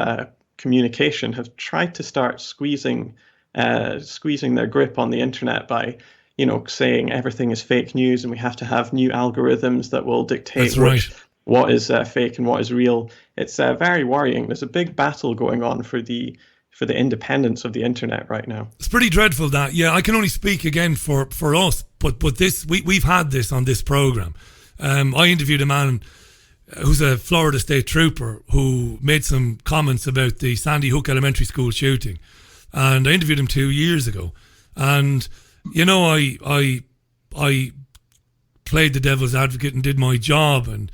communication, have tried to start squeezing their grip on the internet by saying everything is fake news and we have to have new algorithms that will dictate what is fake and what is real. It's very worrying. There's a big battle going on for the independence of the internet right now. It's pretty dreadful that. Yeah, I can only speak again for us, but this we've had this on this program. I interviewed a man who's a Florida State Trooper who made some comments about the Sandy Hook Elementary School shooting, and I interviewed him 2 years ago. And I played the devil's advocate and did my job, and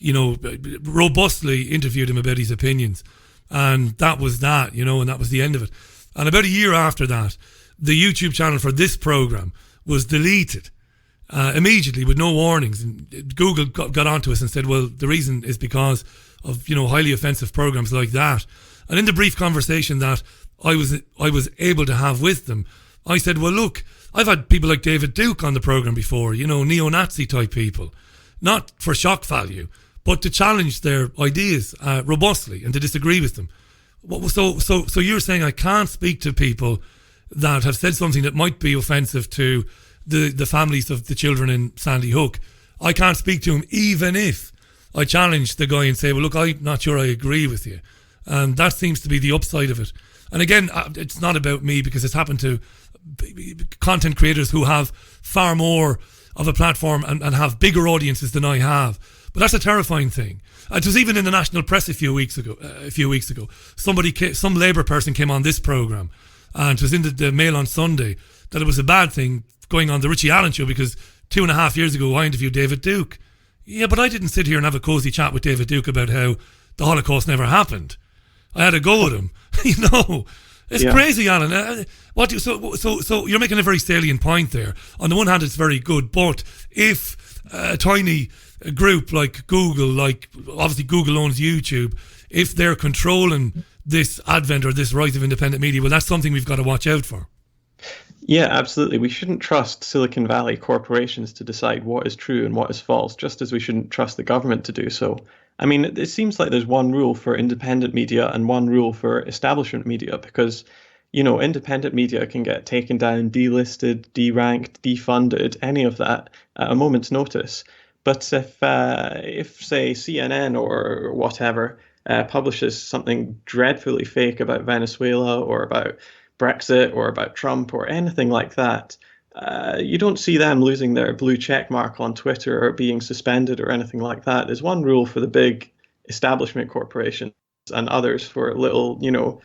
robustly interviewed him about his opinions. And that was that, and that was the end of it. And about a year after that, the YouTube channel for this program was deleted immediately with no warnings. And Google got onto us and said, well, the reason is because of, highly offensive programs like that. And in the brief conversation that I was able to have with them, I said, well, look, I've had people like David Duke on the program before, neo-Nazi type people, not for shock value, but to challenge their ideas robustly and to disagree with them. So you're saying I can't speak to people that have said something that might be offensive to the families of the children in Sandy Hook. I can't speak to them even if I challenge the guy and say, well, look, I'm not sure I agree with you. And that seems to be the upside of it. And again, it's not about me, because it's happened to content creators who have far more of a platform and have bigger audiences than I have. But that's a terrifying thing. It was even in the national press a few weeks ago. Some Labour person came on this programme, and it was in the Mail on Sunday, that it was a bad thing going on the Richie Allen show because 2.5 years ago I interviewed David Duke. Yeah, but I didn't sit here and have a cosy chat with David Duke about how the Holocaust never happened. I had a go at him. It's crazy, Alan. So you're making a very salient point there. On the one hand, it's very good, but if a tiny group like Google, like obviously Google owns YouTube, if they're controlling this advent or this rise of independent media, well, that's something we've got to watch out for. Yeah, absolutely. We shouldn't trust Silicon Valley corporations to decide what is true and what is false, just as we shouldn't trust the government to do so. I mean, it seems like there's one rule for independent media and one rule for establishment media, because, independent media can get taken down, delisted, deranked, defunded, any of that at a moment's notice. But if say, CNN or whatever publishes something dreadfully fake about Venezuela or about Brexit or about Trump or anything like that, you don't see them losing their blue check mark on Twitter or being suspended or anything like that. There's one rule for the big establishment corporations and others for little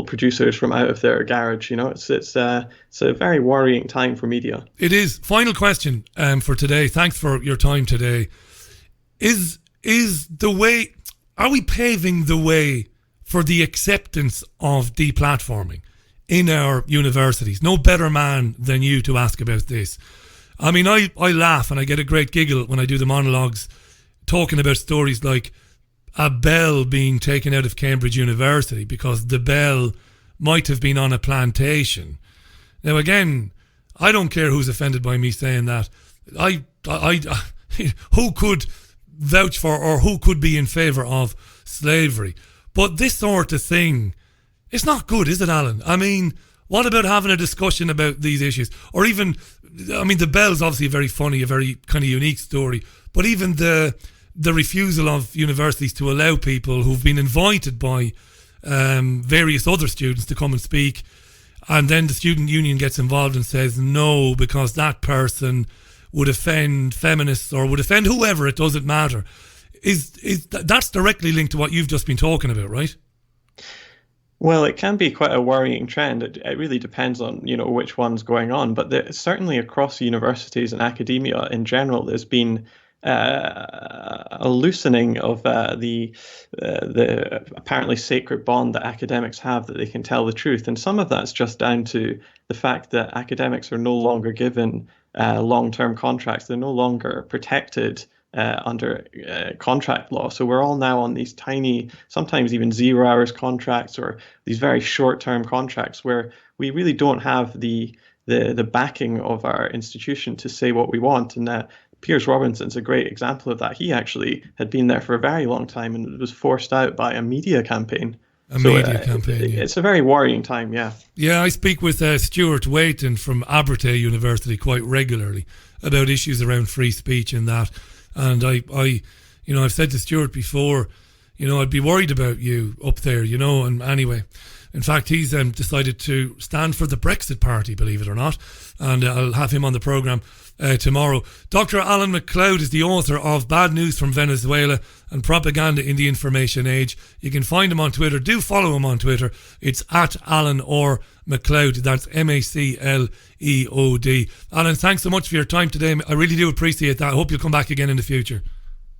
producers from out of their garage. It's a very worrying time for media. It is. Final question for today. Thanks for your time today. Are we paving the way for the acceptance of deplatforming in our universities? No better man than you to ask about this. I mean, I laugh and I get a great giggle when I do the monologues talking about stories like a bell being taken out of Cambridge University because the bell might have been on a plantation. Now, again, I don't care who's offended by me saying that. Who could vouch for or who could be in favour of slavery? But this sort of thing, it's not good, is it, Alan? I mean, what about having a discussion about these issues? Or even, I mean, the bell's obviously very funny, a very kind of unique story, but even the refusal of universities to allow people who've been invited by various other students to come and speak, and then the student union gets involved and says no because that person would offend feminists or would offend whoever, it doesn't matter. That's directly linked to what you've just been talking about, right? Well, it can be quite a worrying trend. It really depends on which one's going on, but certainly across universities and academia in general, there's been a loosening of the apparently sacred bond that academics have, that they can tell the truth, and some of that's just down to the fact that academics are no longer given long-term contracts. They're no longer protected under contract law. So we're all now on these tiny, sometimes even 0 hours contracts or these very short-term contracts where we really don't have the backing of our institution to say what we want. And Piers Robinson's a great example of that. He actually had been there for a very long time and was forced out by a media campaign. It's a very worrying time, yeah. Yeah, I speak with Stuart Waiton from Abertay University quite regularly about issues around free speech and that. And I've said to Stuart before, I'd be worried about you up there, and anyway. In fact, he's decided to stand for the Brexit Party, believe it or not. And I'll have him on the programme tomorrow. Dr. Alan Macleod is the author of Bad News from Venezuela and Propaganda in the Information Age. You can find him on Twitter. Do follow him on Twitter. It's at Alan or Macleod. That's Macleod. Alan, thanks so much for your time today. I really do appreciate that. I hope you'll come back again in the future.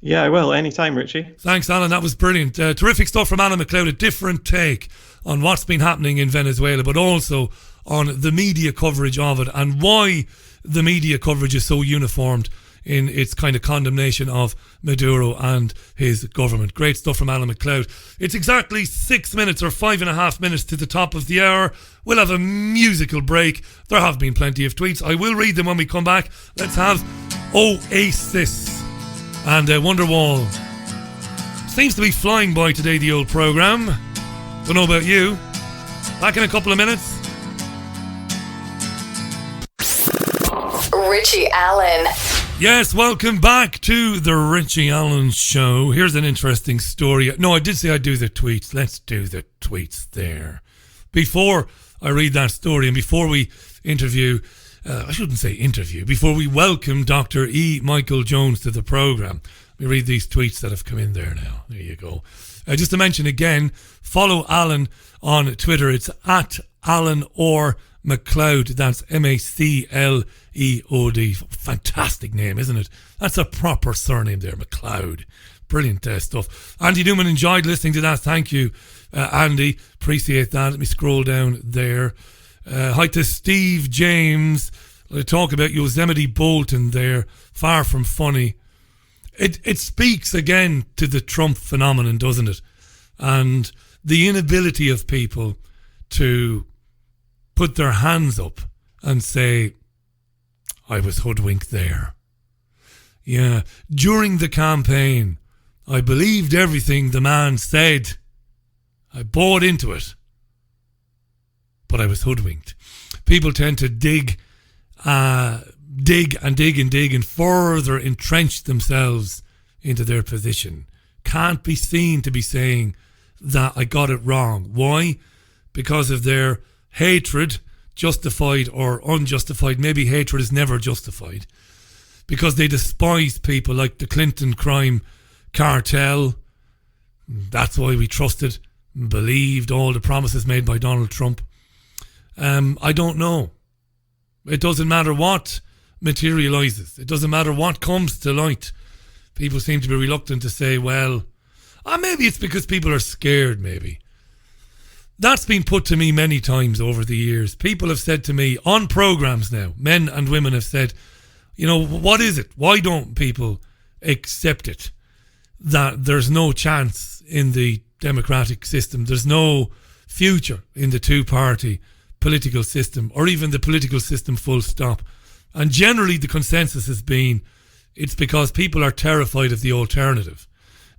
Yeah, I will. Anytime, Richie. Thanks, Alan. That was brilliant. Terrific stuff from Alan Macleod. A different take on what's been happening in Venezuela, but also on the media coverage of it and why the media coverage is so uniformed in its kind of condemnation of Maduro and his government. Great stuff from Alan Macleod. It's exactly 6 minutes or 5.5 minutes to the top of the hour. We'll have a musical break. There have been plenty of tweets. I will read them when we come back. Let's have Oasis and Wonderwall. Seems to be flying by today, the old programme. Don't know about you. Back in a couple of minutes. Richie Allen. Yes, welcome back to the Richie Allen Show. Here's an interesting story. No, I did say I'd do the tweets. Let's do the tweets there. Before I read that story and before we interview, before we welcome Dr. E. Michael Jones to the programme, let me read these tweets that have come in there now. There you go. Just to mention again, follow Alan on Twitter. It's at Alan or Macleod. That's Macleod. Fantastic name, isn't it? That's a proper surname there, Macleod. Brilliant stuff. Andy Newman enjoyed listening to that. Thank you, Andy. Appreciate that. Let me scroll down there. Hi to Steve James. Let's talk about Yosemite Bolton there. Far from funny. It speaks again to the Trump phenomenon, doesn't it? And the inability of people to put their hands up and say, I was hoodwinked there. Yeah, during the campaign, I believed everything the man said. I bought into it. But I was hoodwinked. People tend to dig and further entrench themselves into their position. Can't be seen to be saying that I got it wrong. Why? Because of their hatred, justified or unjustified. Maybe hatred is never justified. Because they despise people like the Clinton crime cartel. That's why we trusted and believed all the promises made by Donald Trump. I don't know. It doesn't matter what materialises. It doesn't matter what comes to light. People seem to be reluctant to say, well, maybe it's because people are scared, maybe. That's been put to me many times over the years. People have said to me on programmes now, men and women have said, you know, what is it? Why don't people accept it? That there's no chance in the democratic system. There's no future in the two-party political system or even the political system full stop. And generally the consensus has been it's because people are terrified of the alternative.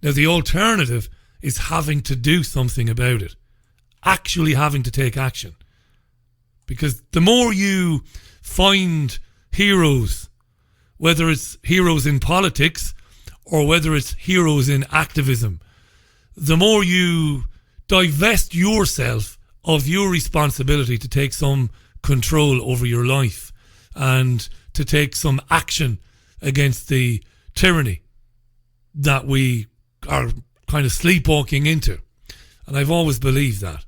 Now the alternative is having to do something about it. Actually having to take action. Because the more you find heroes, whether it's heroes in politics or whether it's heroes in activism, the more you divest yourself of your responsibility to take some control over your life and to take some action against the tyranny that we are kind of sleepwalking into. And I've always believed that.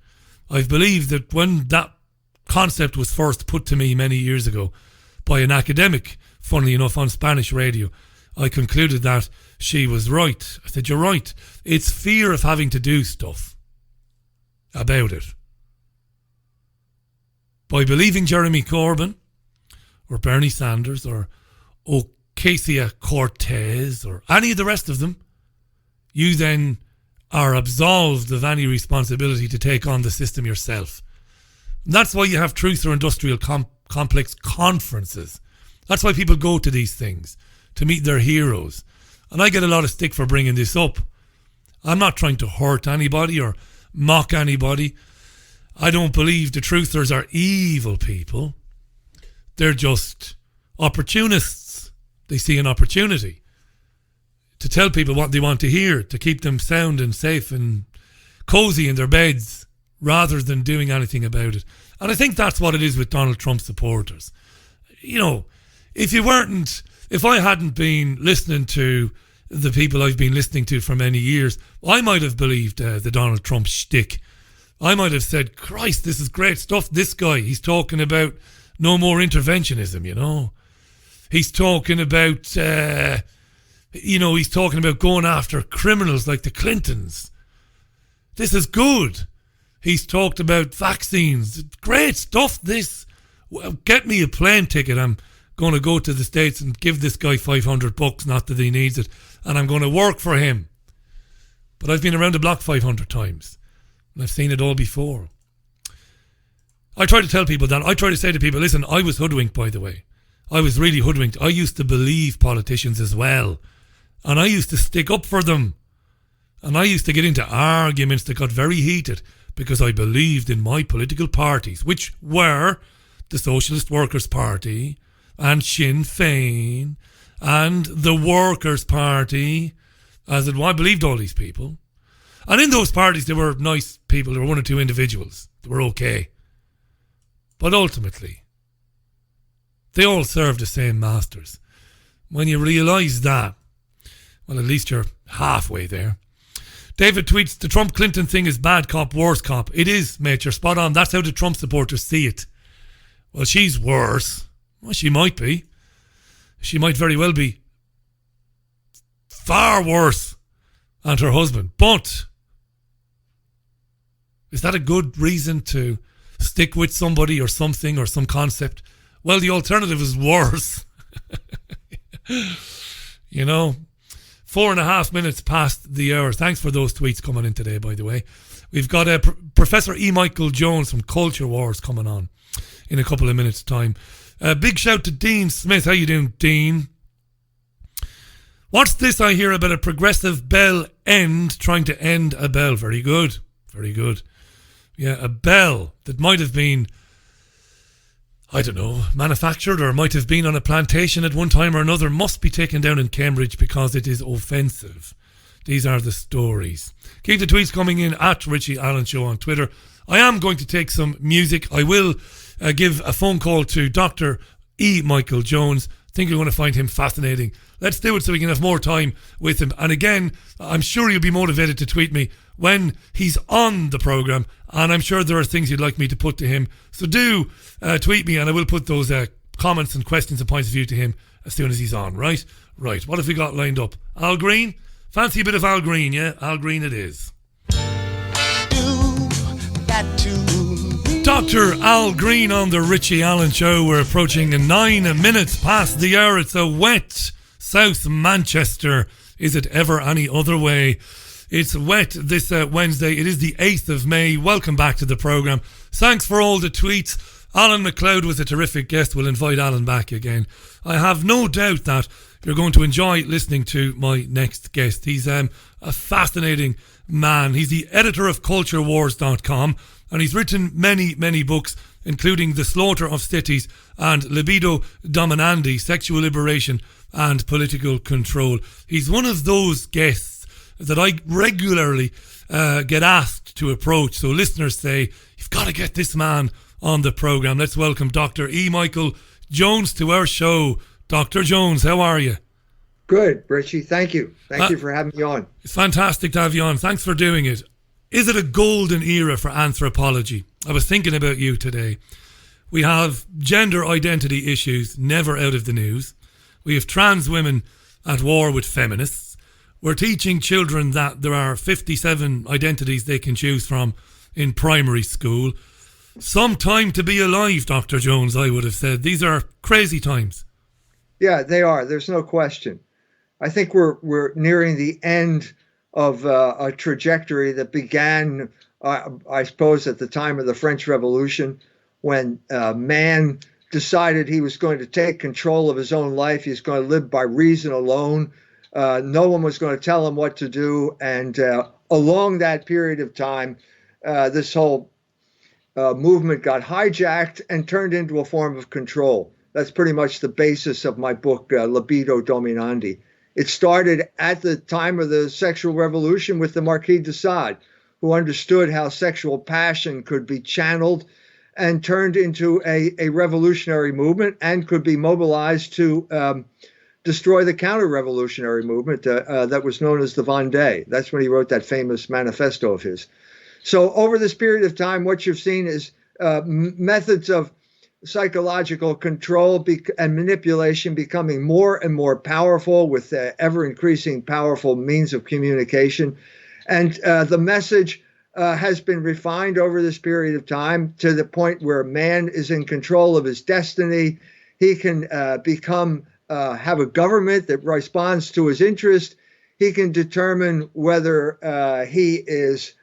I've believed that when that concept was first put to me many years ago by an academic, funnily enough, on Spanish radio, I concluded that she was right. I said, you're right. It's fear of having to do stuff about it. By believing Jeremy Corbyn or Bernie Sanders or Ocasio-Cortez or any of the rest of them, you then are absolved of any responsibility to take on the system yourself. And that's why you have truth or industrial complex conferences. That's why people go to these things, to meet their heroes. And I get a lot of stick for bringing this up. I'm not trying to hurt anybody or mock anybody. I don't believe the truthers are evil people. They're just opportunists. They see an opportunity to tell people what they want to hear, to keep them sound and safe and cozy in their beds rather than doing anything about it. And I think that's what it is with Donald Trump supporters. You know, if I hadn't been listening to the people I've been listening to for many years, I might have believed the Donald Trump shtick. I might have said, Christ, this is great stuff. This guy, he's talking about no more interventionism, you know. He's talking about You know, he's talking about going after criminals like the Clintons. This is good. He's talked about vaccines. Great stuff, this. Well, get me a plane ticket. I'm going to go to the States and give this guy $500, not that he needs it. And I'm going to work for him. But I've been around the block 500 times. And I've seen it all before. I try to tell people that. I try to say to people, listen, I was hoodwinked, by the way. I was really hoodwinked. I used to believe politicians as well. And I used to stick up for them. And I used to get into arguments that got very heated because I believed in my political parties, which were the Socialist Workers' Party and Sinn Féin and the Workers' Party. As it, I believed all these people. And in those parties, there were nice people. There were one or two individuals that were okay. But ultimately, they all serve the same masters. When you realise that, well, at least you're halfway there. David tweets, the Trump-Clinton thing is bad cop, worse cop. It is, mate, you're spot on. That's how the Trump supporters see it. Well, she's worse. Well, she might be. She might very well be far worse than her husband. But is that a good reason to stick with somebody or something or some concept? Well, the alternative is worse. You know, 4.5 minutes past the hour. Thanks for those tweets coming in today, by the way. We've got Professor E. Michael Jones from Culture Wars coming on in a couple of minutes' time. Big shout to Dean Smith. How you doing, Dean? What's this I hear about a progressive bell end trying to end a bell? Very good. Very good. Yeah, a bell that might have been, I don't know, manufactured or might have been on a plantation at one time or another must be taken down in Cambridge because it is offensive. These are the stories. Keep the tweets coming in at Richie Allen Show on Twitter. I am going to take some music. I will give a phone call to Dr. E. Michael Jones. I think you're going to find him fascinating. Let's do it so we can have more time with him. And again, I'm sure you'll be motivated to tweet me when he's on the programme. And I'm sure there are things you'd like me to put to him. So do tweet me and I will put those comments and questions and points of view to him as soon as he's on, right? Right, what have we got lined up? Al Green? Fancy a bit of Al Green, yeah? Al Green it is. Dr. Al Green on the Richie Allen Show. We're approaching 9 minutes past the hour. It's a wet South Manchester. Is it ever any other way? It's wet this Wednesday. It is the 8th of May. Welcome back to the programme. Thanks for all the tweets. Alan Macleod was a terrific guest. We'll invite Alan back again. I have no doubt that you're going to enjoy listening to my next guest. He's a fascinating man. He's the editor of culturewars.com and he's written many, many books, including The Slaughter of Cities and Libido, Dominandi, Sexual Liberation and Political Control. He's one of those guests that I regularly get asked to approach. So listeners say, you've got to get this man on the programme. Let's welcome Dr. E. Michael Jones to our show. Dr. Jones, how are you? Good, Richie. Thank you. Thank you for having me on. It's fantastic to have you on. Thanks for doing it. Is it a golden era for anthropology? I was thinking about you today. We have gender identity issues never out of the news. We have trans women at war with feminists. We're teaching children that there are 57 identities they can choose from in primary school. Some time to be alive, Dr. Jones, I would have said. These are crazy times. Yeah, they are. There's no question. I think we're nearing the end of a trajectory that began, I suppose, at the time of the French Revolution, when man decided he was going to take control of his own life. He's going to live by reason alone. No one was going to tell him what to do. And along that period of time, this whole movement got hijacked and turned into a form of control. That's pretty much the basis of my book, Libido, Dominandi. It started at the time of the sexual revolution with the Marquis de Sade, who understood how sexual passion could be channeled and turned into a revolutionary movement and could be mobilized to destroy the counter-revolutionary movement that was known as the Vendée. That's when he wrote that famous manifesto of his. So over this period of time, what you've seen is methods of psychological control and manipulation becoming more and more powerful with ever increasing powerful means of communication. And the message has been refined over this period of time to the point where man is in control of his destiny. He can have a government that responds to his interest. He can determine whether he is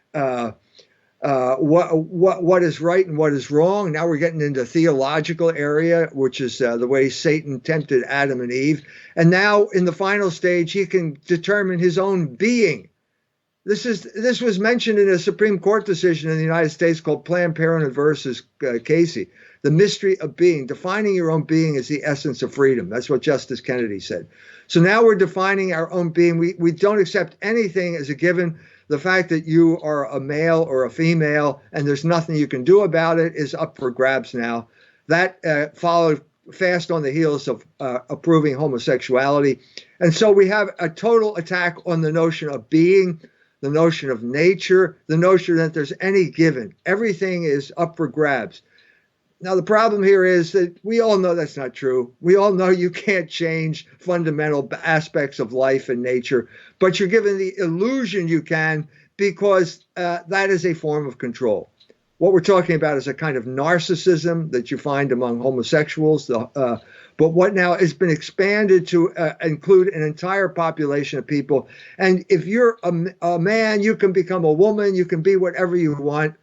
what is right and what is wrong. Now we're getting into theological area, which is the way Satan tempted Adam and Eve. And now in the final stage, he can determine his own being. This was mentioned in a Supreme Court decision in the United States called Planned Parenthood versus Casey. The mystery of being, defining your own being is the essence of freedom. That's what Justice Kennedy said. So now we're defining our own being. We don't accept anything as a given. The fact that you are a male or a female and there's nothing you can do about it is up for grabs now. That followed fast on the heels of approving homosexuality. And so we have a total attack on the notion of being, the notion of nature, the notion that there's any given. Everything is up for grabs. Now, the problem here is that we all know that's not true. We all know you can't change fundamental aspects of life and nature, but you're given the illusion you can because that is a form of control. What we're talking about is a kind of narcissism that you find among homosexuals, but what now has been expanded to include an entire population of people. And if you're a man, you can become a woman, you can be whatever you want.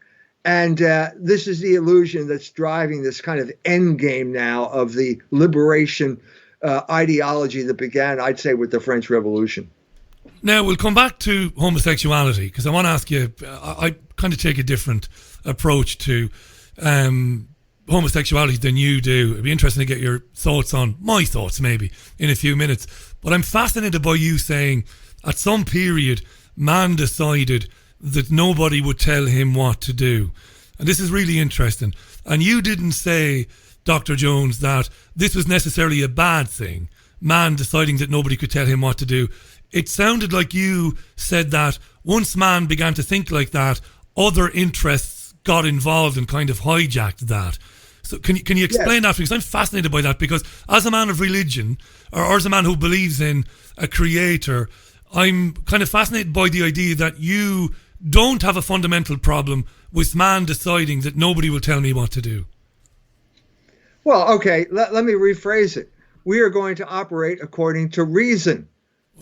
And this is the illusion that's driving this kind of end game now of the liberation ideology that began, I'd say, with the French Revolution. Now, we'll come back to homosexuality, because I want to ask you, I kind of take a different approach to homosexuality than you do. It'd be interesting to get your thoughts on my thoughts, maybe, in a few minutes. But I'm fascinated by you saying, at some period, man decided that nobody would tell him what to do. And this is really interesting. And you didn't say, Dr. Jones, that this was necessarily a bad thing, man deciding that nobody could tell him what to do. It sounded like you said that once man began to think like that, other interests got involved and kind of hijacked that. So can you explain that? Because I'm fascinated by that, because as a man of religion, or as a man who believes in a creator, I'm kind of fascinated by the idea that you don't have a fundamental problem with man deciding that nobody will tell me what to do. Well, okay, let me rephrase it. We are going to operate according to reason.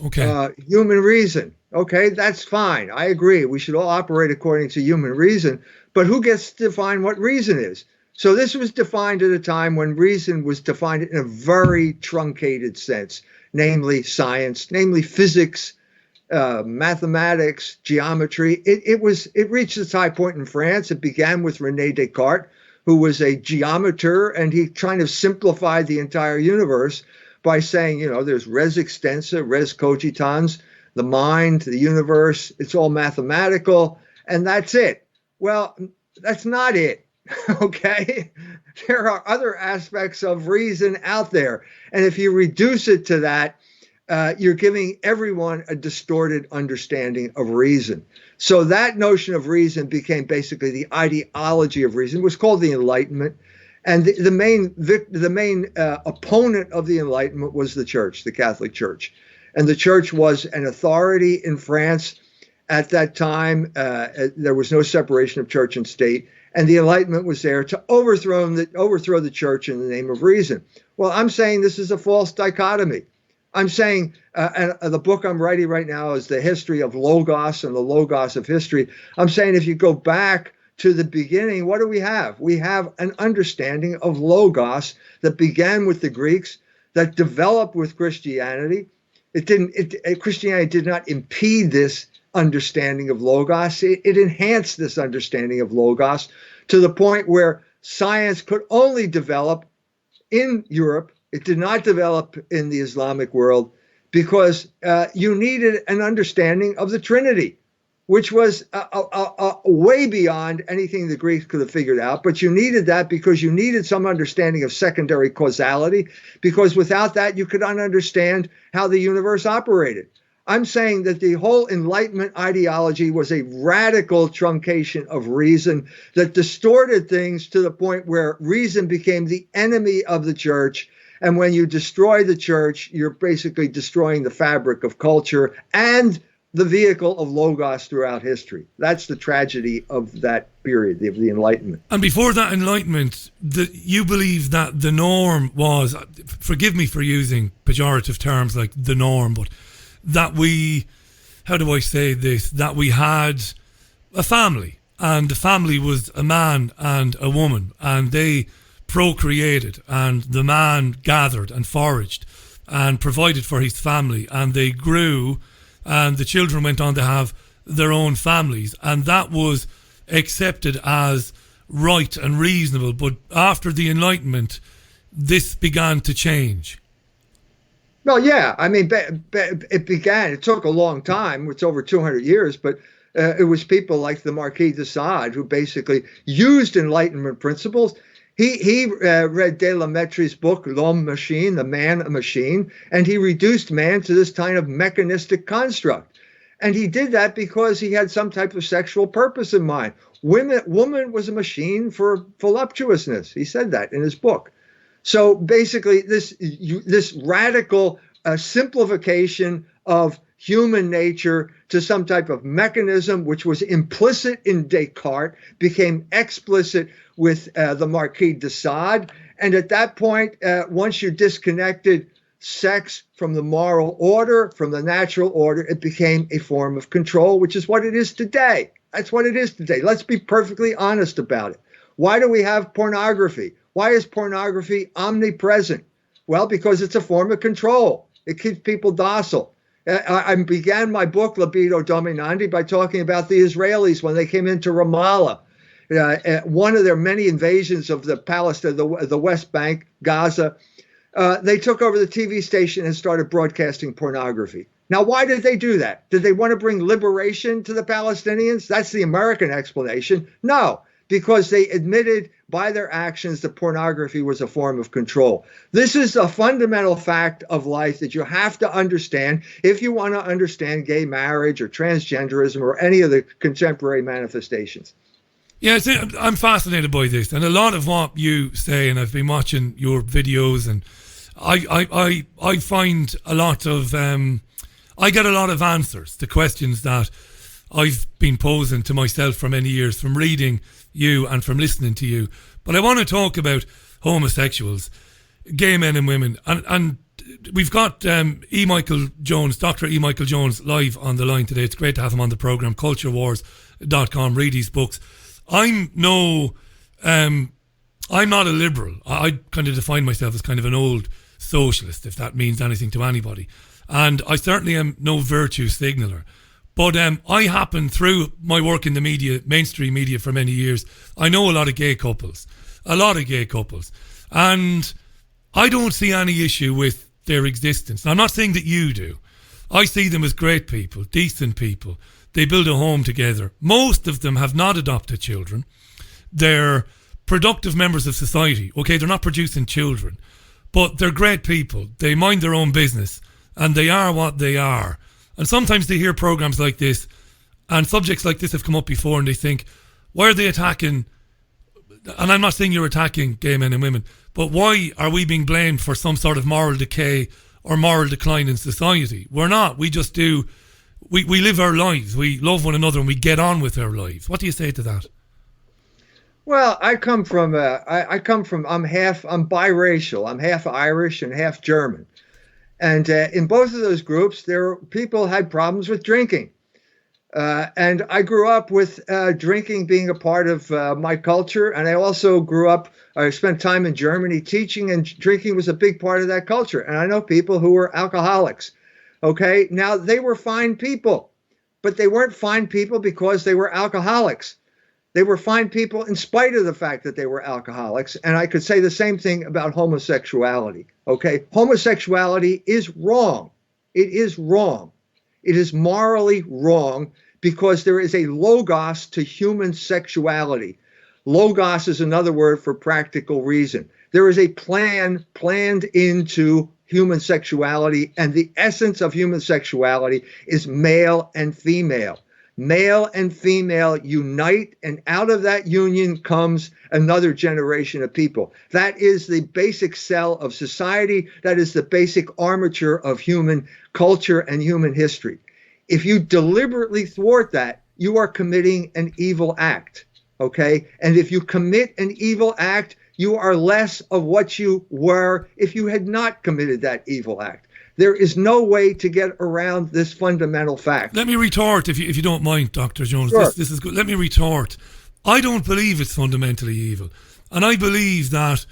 Okay. Human reason. Okay, that's fine. I agree. We should all operate according to human reason. But who gets to define what reason is? So this was defined at a time when reason was defined in a very truncated sense, namely science, namely physics, mathematics, geometry. It reached its high point in France. It began with René Descartes, who was a geometer, and he kind of simplified the entire universe by saying, there's res extensa, res cogitans, the mind, the universe, it's all mathematical, and that's it. Well, that's not it. Okay, there are other aspects of reason out there, and if you reduce it to that, you're giving everyone a distorted understanding of reason. So that notion of reason became basically the ideology of reason. It was called the Enlightenment. And the main opponent of the Enlightenment was the church, the Catholic Church. And the church was an authority in France at that time. There was no separation of church and state. And the Enlightenment was there to overthrow the church in the name of reason. Well, I'm saying this is a false dichotomy. I'm saying, and the book I'm writing right now is The History of Logos and the Logos of History. I'm saying if you go back to the beginning, what do we have? We have an understanding of Logos that began with the Greeks, that developed with Christianity. Christianity did not impede this understanding of Logos. It enhanced this understanding of Logos to the point where science could only develop in Europe. It did not develop in the Islamic world because you needed an understanding of the Trinity, which was way beyond anything the Greeks could have figured out. But you needed that because you needed some understanding of secondary causality, because without that, you could not understand how the universe operated. I'm saying that the whole Enlightenment ideology was a radical truncation of reason that distorted things to the point where reason became the enemy of the church. And when you destroy the church, you're basically destroying the fabric of culture and the vehicle of logos throughout history. That's the tragedy of that period, of the Enlightenment. And before that Enlightenment, you believe that the norm was, forgive me for using pejorative terms like the norm, but that we, how do I say this, that we had a family, and the family was a man and a woman, and they procreated, and the man gathered and foraged and provided for his family, and they grew, and the children went on to have their own families, and that was accepted as right and reasonable. But after the Enlightenment, this began to change. Well, yeah, I mean, it began, it took a long time, it's over 200 years, but it was people like the Marquis de Sade who basically used Enlightenment principles. He read de la Mettrie's book, L'Homme Machine, The Man a Machine, and he reduced man to this kind of mechanistic construct. And he did that because he had some type of sexual purpose in mind. Woman was a machine for voluptuousness. He said that in his book. So basically, this radical simplification of human nature to some type of mechanism, which was implicit in Descartes, became explicit with the Marquis de Sade. And at that point, once you disconnected sex from the moral order, from the natural order, it became a form of control, which is what it is today. That's what it is today. Let's be perfectly honest about it. Why do we have pornography? Why is pornography omnipresent? Well, because it's a form of control. It keeps people docile. I began my book, Libido, Dominandi, by talking about the Israelis when they came into Ramallah. One of their many invasions of the Palestine, the West Bank, Gaza, they took over the TV station and started broadcasting pornography. Now, why did they do that? Did they want to bring liberation to the Palestinians? That's the American explanation. No, because they admitted by their actions that pornography was a form of control. This is a fundamental fact of life that you have to understand if you want to understand gay marriage or transgenderism or any of the contemporary manifestations. Yeah, I'm fascinated by this, and a lot of what you say, and I've been watching your videos, and I find a lot of I get a lot of answers to questions that I've been posing to myself for many years from reading you and from listening to you. But I want to talk about homosexuals, gay men and women, and we've got E. Michael Jones, Dr. E. Michael Jones, live on the line today. It's great to have him on the programme. culturewars.com, read his books. I'm not a liberal. I kind of define myself as kind of an old socialist, if that means anything to anybody. And I certainly am no virtue signaller. But I happen, through my work in the media, mainstream media for many years, I know a lot of gay couples. And I don't see any issue with their existence. Now, I'm not saying that you do. I see them as great people, decent people. They build a home together. Most of them have not adopted children. They're productive members of society. Okay, they're not producing children, but they're great people. They mind their own business, and they are what they are. And sometimes they hear programs like this, and subjects like this have come up before, and they think, why are they attacking? And I'm not saying you're attacking gay men and women, but why are we being blamed for some sort of moral decay or moral decline in society? We're not. We just do. We live our lives. We love one another, and we get on with our lives. What do you say to that? Well, I'm biracial. I'm half Irish and half German. And in both of those groups, people had problems with drinking. And I grew up with drinking being a part of my culture. And I also I spent time in Germany teaching, and drinking was a big part of that culture. And I know people who were alcoholics. Okay, now they were fine people, but they weren't fine people because they were alcoholics. They were fine people in spite of the fact that they were alcoholics. And I could say the same thing about homosexuality. Okay, homosexuality is wrong. It is wrong. It is morally wrong because there is a logos to human sexuality. Logos is another word for practical reason. There is a plan planned into human sexuality, and the essence of human sexuality is male and female. Male and female unite, and out of that union comes another generation of people. That is the basic cell of society. That is the basic armature of human culture and human history. If you deliberately thwart that, you are committing an evil act, okay? And if you commit an evil act, you are less of what you were if you had not committed that evil act. There is no way to get around this fundamental fact. Let me retort, if you don't mind, Dr. Jones. Sure. This is good. Let me retort. I don't believe it's fundamentally evil. And I believe that,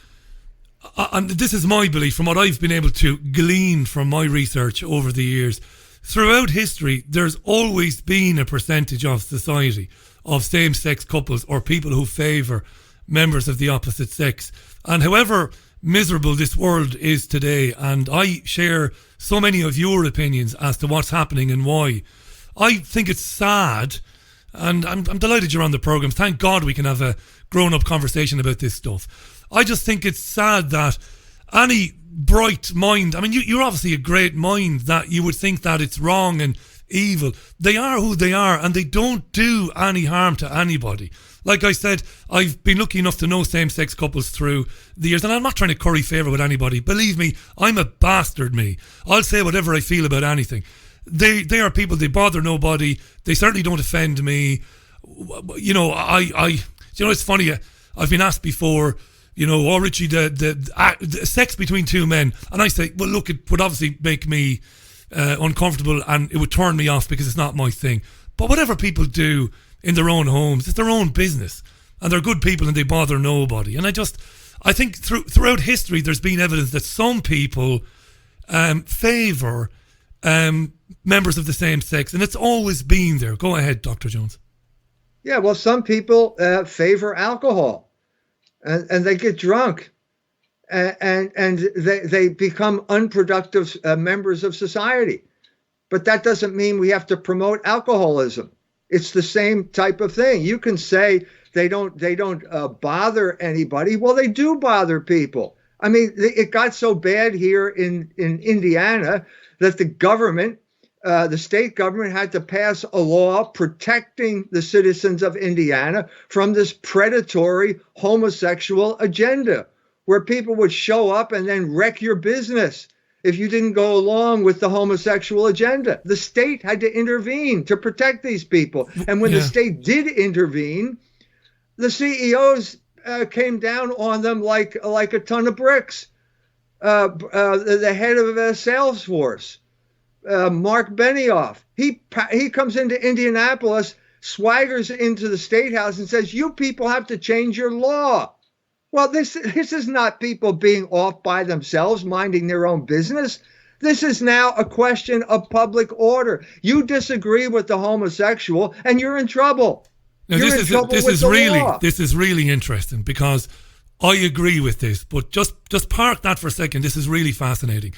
and this is my belief from what I've been able to glean from my research over the years, throughout history, there's always been a percentage of society of same-sex couples or people who favour members of the opposite sex. And however miserable this world is today, and I share so many of your opinions as to what's happening and why, I think it's sad, and I'm delighted you're on the programme. Thank God we can have a grown-up conversation about this stuff. I just think it's sad that any bright mind, I mean, you're obviously a great mind, that you would think that it's wrong and evil. They are who they are, and they don't do any harm to anybody. Like I said, I've been lucky enough to know same-sex couples through the years, and I'm not trying to curry favour with anybody. Believe me, I'm a bastard, me. I'll say whatever I feel about anything. They are people, they bother nobody. They certainly don't offend me. You know, it's funny, I've been asked before, you know, oh, Richie, the sex between two men. And I say, well, look, it would obviously make me uncomfortable, and it would turn me off because it's not my thing. But whatever people do in their own homes, it's their own business, and they're good people and they bother nobody. And I think throughout history there's been evidence that some people favour members of the same sex, and it's always been there. Go ahead, Dr. Jones. Yeah, well, some people favour alcohol, and they get drunk, and they become unproductive members of society. But that doesn't mean we have to promote alcoholism. It's the same type of thing. You can say they don't bother anybody. Well, they do bother people. I mean, it got so bad here in Indiana that the government, the state government, had to pass a law protecting the citizens of Indiana from this predatory homosexual agenda, where people would show up and then wreck your business if you didn't go along with the homosexual agenda. The state had to intervene to protect these people. And when the state did intervene, the CEOs came down on them like a ton of bricks. The head of Salesforce, Mark Benioff, he comes into Indianapolis, swaggers into the State House and says, you people have to change your law. Well, this is not people being off by themselves, minding their own business. This is now a question of public order. You disagree with the homosexual, and you're in trouble. Now, this is really interesting, because I agree with this. But just park that for a second. This is really fascinating,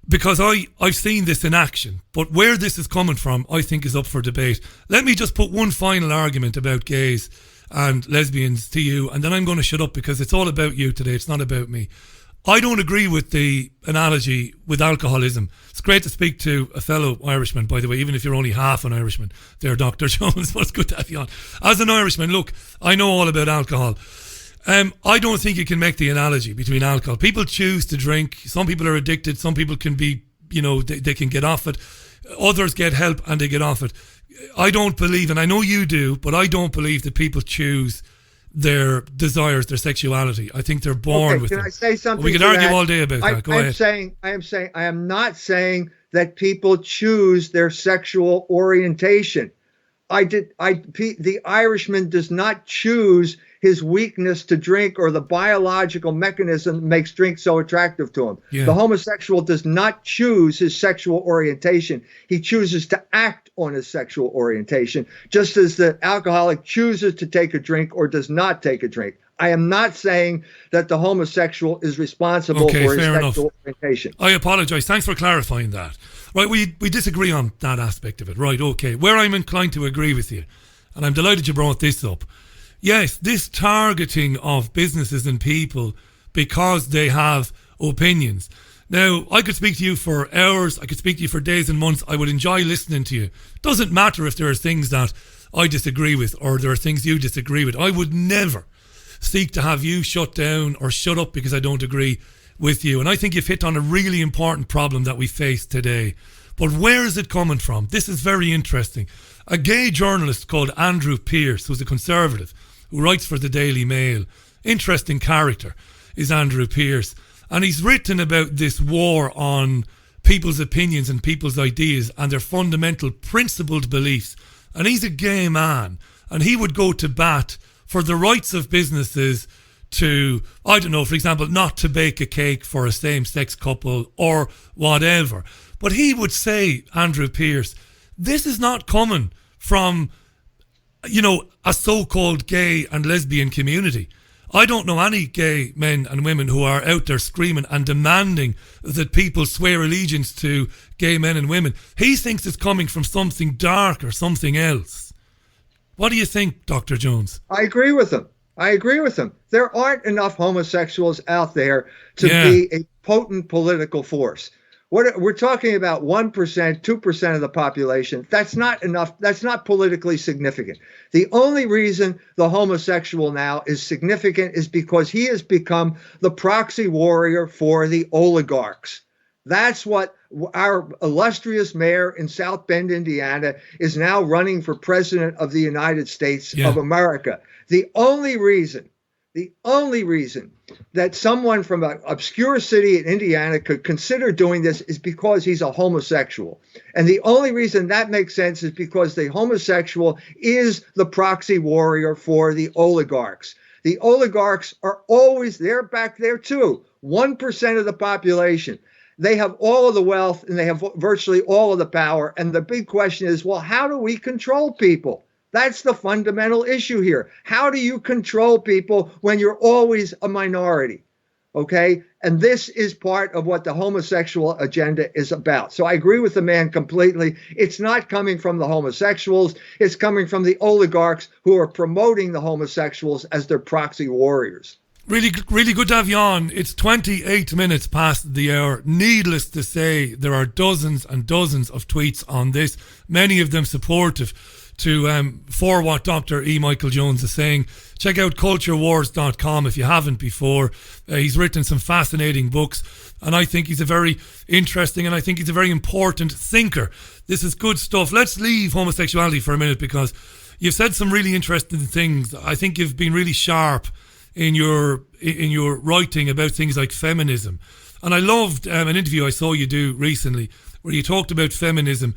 because I've seen this in action. But where this is coming from, I think, is up for debate. Let me just put one final argument about gays and lesbians to you, and then I'm going to shut up, because it's all about you today. It's not about me. I don't agree with the analogy with alcoholism. It's great to speak to a fellow Irishman, by the way, even if you're only half an Irishman there, Dr. Jones, but it's good to have you on. As an Irishman, look, I know all about alcohol. I don't think you can make the analogy between alcohol. People choose to drink. Some people are addicted. Some people can be, they can get off it. Others get help and they get off it. I don't believe, and I know you do, but I don't believe that people choose their desires, their sexuality. I think they're born with it. Can I say something? We could argue all day about that. Go ahead. I am not saying that people choose their sexual orientation. The Irishman does not choose his weakness to drink or the biological mechanism that makes drink so attractive to him. Yeah. The homosexual does not choose his sexual orientation. He chooses to act on his sexual orientation, just as the alcoholic chooses to take a drink or does not take a drink. I am not saying that the homosexual is responsible for his sexual orientation. I apologize. Thanks for clarifying that. Right, we disagree on that aspect of it. Right, okay. Where I'm inclined to agree with you, and I'm delighted you brought this up. Yes, this targeting of businesses and people because they have opinions. Now, I could speak to you for hours, I could speak to you for days and months. I would enjoy listening to you. Doesn't matter if there are things that I disagree with or there are things you disagree with. I would never seek to have you shut down or shut up because I don't agree with you. And I think you've hit on a really important problem that we face today. But where is it coming from? This is very interesting. A gay journalist called Andrew Pearce, who's a conservative, who writes for the Daily Mail. Interesting character is Andrew Pearce. And he's written about this war on people's opinions and people's ideas and their fundamental principled beliefs. And he's a gay man. And he would go to bat for the rights of businesses to, I don't know, for example, not to bake a cake for a same-sex couple or whatever. But he would say, Andrew Pearce, this is not coming from, you know, a so-called gay and lesbian community. I don't know any gay men and women who are out there screaming and demanding that people swear allegiance to gay men and women. He thinks it's coming from something dark or something else. What do you think, Dr. Jones? I agree with him. There aren't enough homosexuals out there to be a potent political force. We're talking about 1%, 2% of the population. That's not enough. That's not politically significant. The only reason the homosexual now is significant is because he has become the proxy warrior for the oligarchs. That's what our illustrious mayor in South Bend, Indiana, is now running for president of the United States of America. The only reason that someone from an obscure city in Indiana could consider doing this is because he's a homosexual. And the only reason that makes sense is because the homosexual is the proxy warrior for the oligarchs. The oligarchs are always, they're back there too, 1% of the population. They have all of the wealth and they have virtually all of the power. And the big question is, well, how do we control people? That's the fundamental issue here. How do you control people when you're always a minority? Okay? And this is part of what the homosexual agenda is about. So I agree with the man completely. It's not coming from the homosexuals. It's coming from the oligarchs who are promoting the homosexuals as their proxy warriors. Really, really good to have you on. It's 28 minutes past the hour. Needless to say, there are dozens and dozens of tweets on this, many of them supportive for what Dr. E. Michael Jones is saying. Check out culturewars.com if you haven't before. He's written some fascinating books, and I think he's a very interesting and I think he's a very important thinker. This is good stuff. Let's leave homosexuality for a minute because you've said some really interesting things. I think you've been really sharp in your writing about things like feminism. And I loved an interview I saw you do recently where you talked about feminism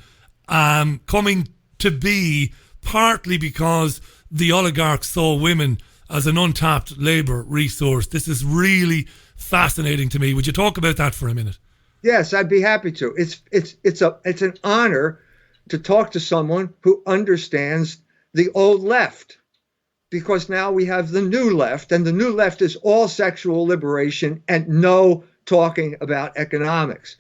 coming to be partly because the oligarchs saw women as an untapped labour resource. This is really fascinating to me. Would you talk about that for a minute? Yes, I'd be happy to. It's an honor to talk to someone who understands the old left, because now we have the new left, and the new left is all sexual liberation and no talking about economics.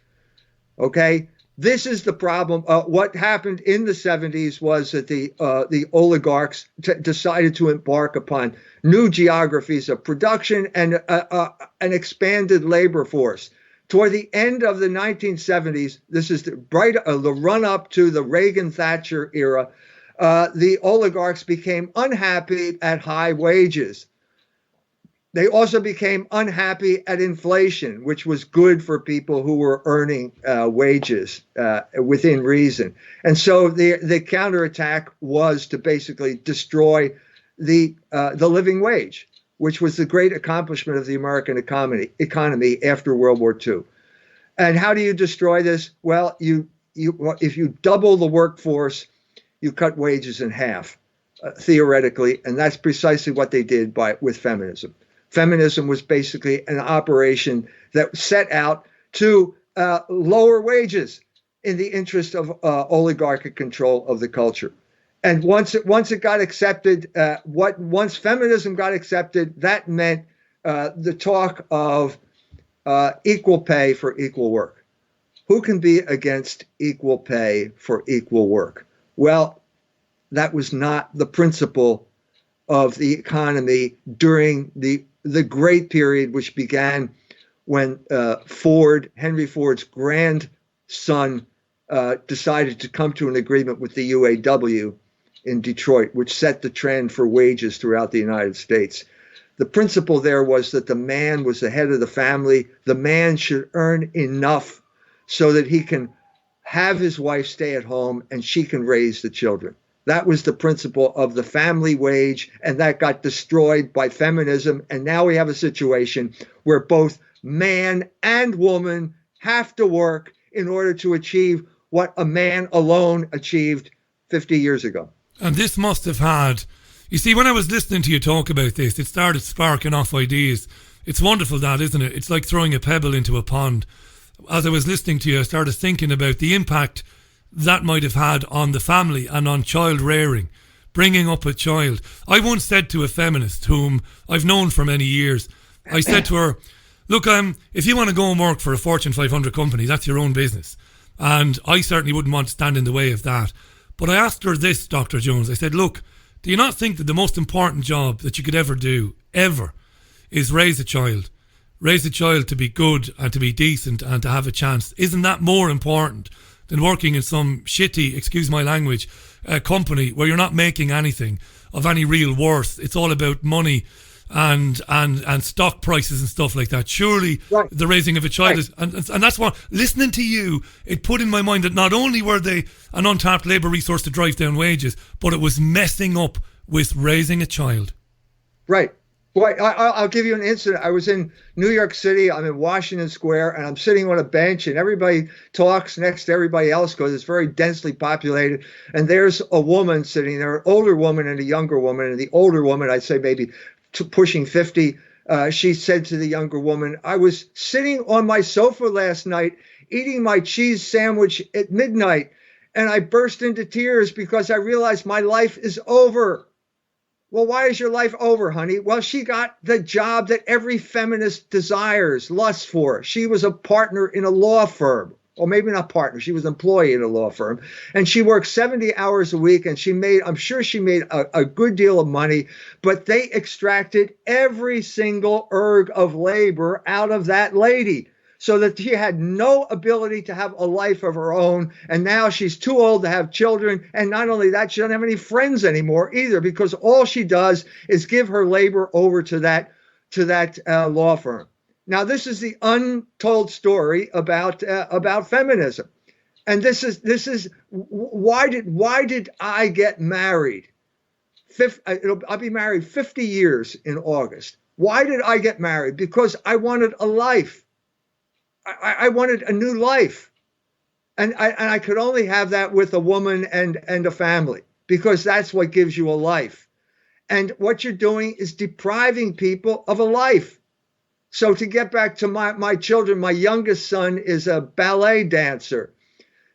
Okay? This is the problem. What happened in the 70s was that the oligarchs decided to embark upon new geographies of production and an expanded labor force. Toward the end of the 1970s, this is the run-up to the Reagan-Thatcher era, the oligarchs became unhappy at high wages. They also became unhappy at inflation, which was good for people who were earning wages within reason. And so the counterattack was to basically destroy the living wage, which was the great accomplishment of the American economy after World War II. And how do you destroy this? Well, if you double the workforce, you cut wages in half, theoretically, and that's precisely what they did with feminism. Feminism was basically an operation that set out to lower wages in the interest of oligarchic control of the culture. And once it got accepted, once feminism got accepted, that meant the talk of equal pay for equal work. Who can be against equal pay for equal work? Well, that was not the principle of the economy during the great period which began when Henry Ford's grandson, decided to come to an agreement with the UAW in Detroit, which set the trend for wages throughout the United States. The principle there was that the man was the head of the family. The man should earn enough so that he can have his wife stay at home and she can raise the children. That was the principle of the family wage, and that got destroyed by feminism. And now we have a situation where both man and woman have to work in order to achieve what a man alone achieved 50 years ago. And this must have had, you see, when I was listening to you talk about this, it started sparking off ideas. It's wonderful, that, isn't it? It's like throwing a pebble into a pond. As I was listening to you, I started thinking about the impact that might have had on the family and on child rearing, bringing up a child. I once said to a feminist whom I've known for many years, I said to her, look, if you want to go and work for a Fortune 500 company, that's your own business. And I certainly wouldn't want to stand in the way of that. But I asked her this, Dr. Jones. I said, look, do you not think that the most important job that you could ever do, ever, is raise a child? Raise a child to be good and to be decent and to have a chance. Isn't that more important than working in some shitty, excuse my language, company where you're not making anything of any real worth? It's all about money and stock prices and stuff like that. Surely the raising of a child is, and that's what, listening to you, it put in my mind that not only were they an untapped labour resource to drive down wages, but it was messing up with raising a child. Right. Boy, I'll give you an incident. I was in New York City. I'm in Washington Square, and I'm sitting on a bench, and everybody talks next to everybody else because it's very densely populated. And there's a woman sitting there, an older woman and a younger woman. And the older woman, I'd say maybe pushing 50, she said to the younger woman, I was sitting on my sofa last night eating my cheese sandwich at midnight, and I burst into tears because I realized my life is over. Well, why is your life over, honey? Well, she got the job that every feminist desires, lusts for. She was a partner in a law firm. Or maybe not partner, she was an employee in a law firm. And she worked 70 hours a week, and I'm sure she made a good deal of money, but they extracted every single erg of labor out of that lady, so that she had no ability to have a life of her own. And now she's too old to have children. And not only that, she doesn't have any friends anymore either, because all she does is give her labor over to that law firm. Now, this is the untold story about feminism. And this is why did I get married? I'll be married 50 years in August. Why did I get married? Because I wanted a life. I wanted a new life. And I could only have that with a woman and a family, because that's what gives you a life. And what you're doing is depriving people of a life. So to get back to my children, my youngest son is a ballet dancer.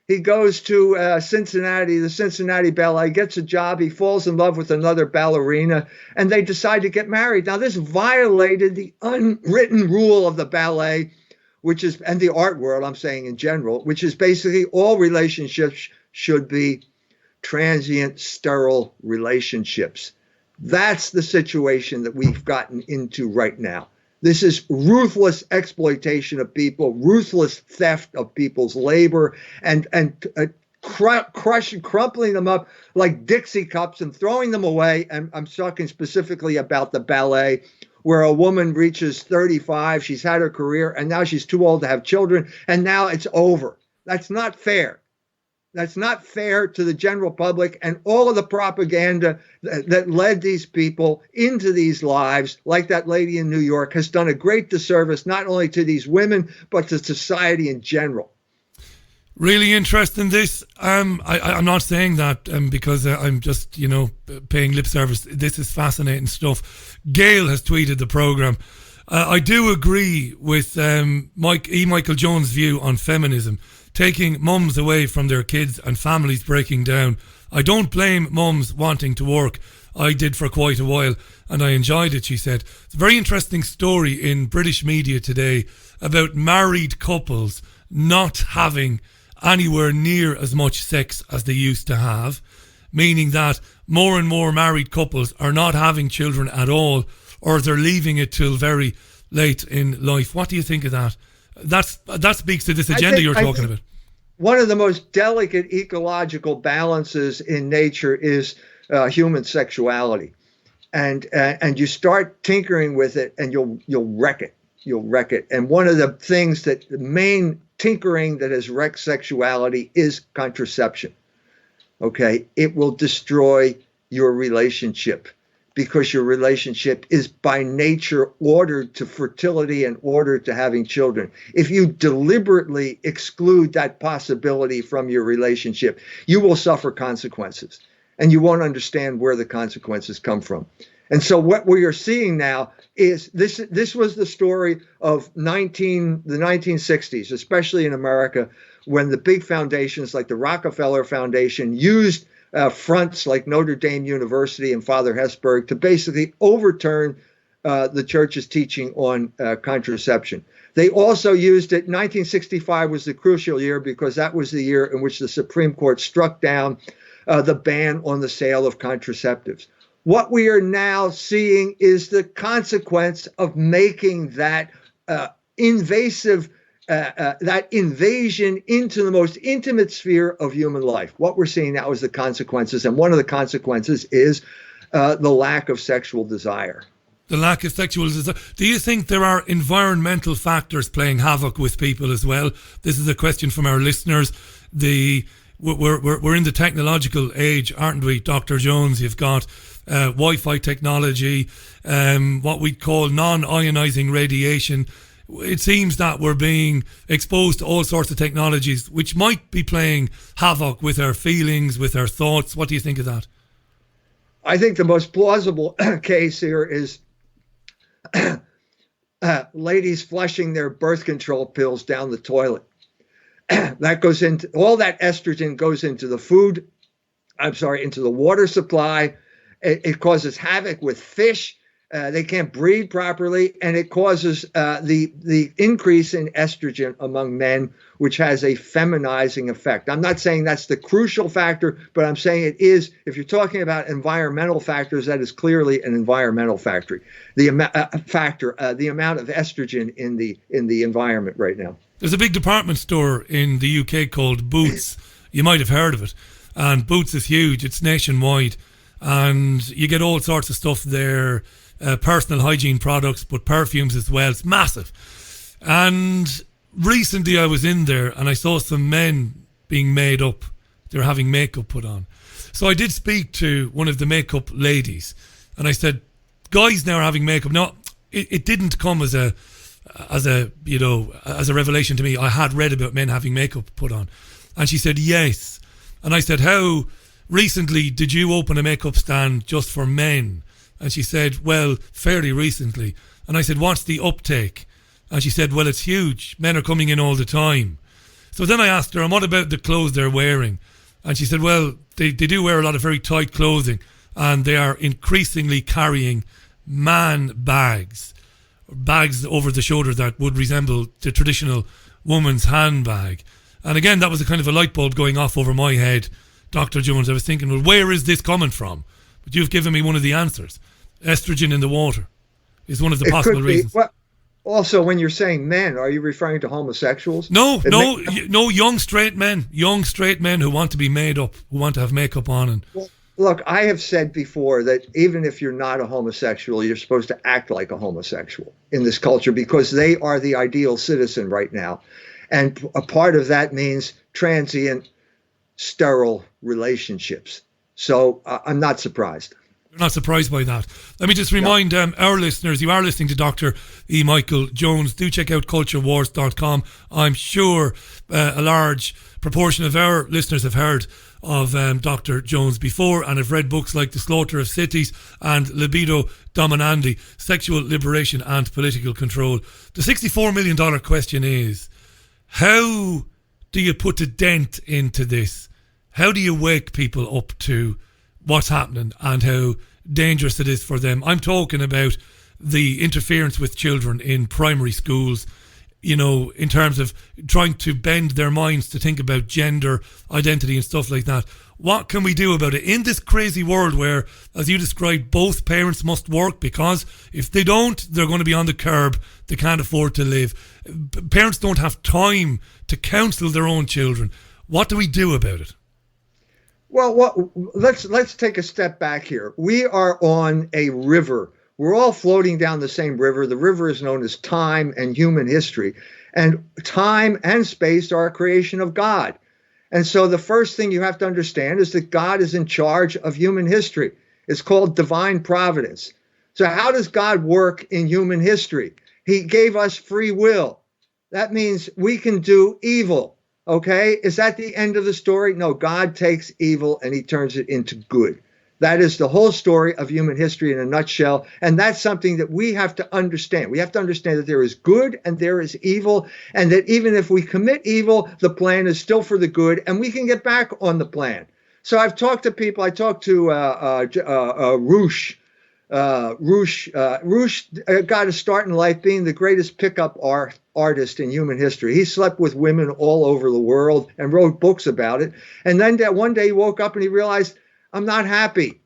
He goes to Cincinnati, the Cincinnati Ballet, gets a job. He falls in love with another ballerina, and they decide to get married. Now, this violated the unwritten rule of the ballet, and the art world, I'm saying in general, which is basically all relationships should be transient, sterile relationships. That's the situation that we've gotten into right now. This is ruthless exploitation of people, ruthless theft of people's labor, and crumpling them up like Dixie cups and throwing them away. And I'm talking specifically about the ballet, where a woman reaches 35, she's had her career, and now she's too old to have children, and now it's over. That's not fair. That's not fair to the general public, and all of the propaganda that led these people into these lives, like that lady in New York, has done a great disservice, not only to these women, but to society in general. Really interesting this. I'm not saying that because I'm just, paying lip service. This is fascinating stuff. Gail has tweeted the programme. I do agree with Michael Jones' view on feminism, taking mums away from their kids and families breaking down. I don't blame mums wanting to work. I did for quite a while and I enjoyed it, she said. It's a very interesting story in British media today about married couples not having anywhere near as much sex as they used to have, meaning that more and more married couples are not having children at all, or they're leaving it till very late in life. What do you think of that? That speaks to this agenda you're talking about. One of the most delicate ecological balances in nature is human sexuality, and you start tinkering with it, and you'll wreck it. You'll wreck it. And one of the things that the main tinkering that has wrecked sexuality is contraception. Okay, it will destroy your relationship, because your relationship is by nature ordered to fertility and ordered to having children. If you deliberately exclude that possibility from your relationship, you will suffer consequences, and you won't understand where the consequences come from. And so what we are seeing now is this was the story of the 1960s, especially in America, when the big foundations like the Rockefeller Foundation used fronts like Notre Dame University and Father Hesburgh to basically overturn the church's teaching on contraception. They also used it. 1965 was the crucial year, because that was the year in which the Supreme Court struck down the ban on the sale of contraceptives. What we are now seeing is the consequence of making that invasive that invasion into the most intimate sphere of human life. What we're seeing now is the consequences, and one of the consequences is the lack of sexual desire. The lack of sexual desire. Do you think there are environmental factors playing havoc with people as well? This is a question from our listeners. We're in the technological age, aren't we, Dr. Jones? You've got Wi-Fi technology, what we call non-ionizing radiation. It seems that we're being exposed to all sorts of technologies which might be playing havoc with our feelings, with our thoughts. What do you think of that? I think the most plausible case here is ladies flushing their birth control pills down the toilet. That goes into, all that estrogen goes into the food, into the water supply. It causes havoc with fish. They can't breed properly, and it causes the increase in estrogen among men, which has a feminizing effect. I'm not saying that's the crucial factor, but I'm saying it is. If you're talking about environmental factors, that is clearly an environmental factor. The amount of estrogen in the environment right now. There's a big department store in the UK called Boots. You might have heard of it, and Boots is huge. It's nationwide, and you get all sorts of stuff there. Personal hygiene products, but perfumes as well. It's massive. And recently I was in there and I saw some men being made up. They were having makeup put on. So I did speak to one of the makeup ladies and I said, guys now are having makeup. Now, it didn't come as a revelation to me. I had read about men having makeup put on. And she said, yes. And I said, how recently did you open a makeup stand just for men? And she said, well, fairly recently. And I said, what's the uptake? And she said, well, it's huge. Men are coming in all the time. So then I asked her, and what about the clothes they're wearing? And she said, well, they do wear a lot of very tight clothing, and they are increasingly carrying man bags over the shoulder that would resemble the traditional woman's handbag. And again, that was a kind of a light bulb going off over my head, Dr. Jones. I was thinking, well, where is this coming from? But you've given me one of the answers. Estrogen in the water is one of the possible reasons. Well, also, when you're saying men, are you referring to homosexuals? No, young straight men who want to be made up, who want to have makeup on. And well, look, I have said before that even if you're not a homosexual, you're supposed to act like a homosexual in this culture, because they are the ideal citizen right now. And a part of that means transient, sterile relationships. So I'm not surprised. You're not surprised by that. Let me just remind our listeners, you are listening to Dr. E. Michael Jones. Do check out culturewars.com. I'm sure a large proportion of our listeners have heard of Dr. Jones before and have read books like The Slaughter of Cities and Libido, Dominandi, Sexual Liberation and Political Control. The $64 million question is, how do you put a dent into this? How do you wake people up to what's happening and how dangerous it is for them? I'm talking about the interference with children in primary schools, in terms of trying to bend their minds to think about gender identity and stuff like that. What can we do about it in this crazy world where, as you described, both parents must work, because if they don't, they're going to be on the curb. They can't afford to live. Parents don't have time to counsel their own children. What do we do about it? Well, let's take a step back here. We are on a river. We're all floating down the same river. The river is known as time and human history. And time and space are a creation of God. And so the first thing you have to understand is that God is in charge of human history. It's called divine providence. So how does God work in human history? He gave us free will. That means we can do evil. Okay? Is that the end of the story? No, God takes evil and he turns it into good. That is the whole story of human history in a nutshell. And that's something that we have to understand. We have to understand that there is good and there is evil, and that even if we commit evil, the plan is still for the good, and we can get back on the plan. So I've talked to people. I talked to Roosh. Roosh got a start in life being the greatest pickup artist in human history. He slept with women all over the world and wrote books about it. And then one day he woke up and he realized, I'm not happy.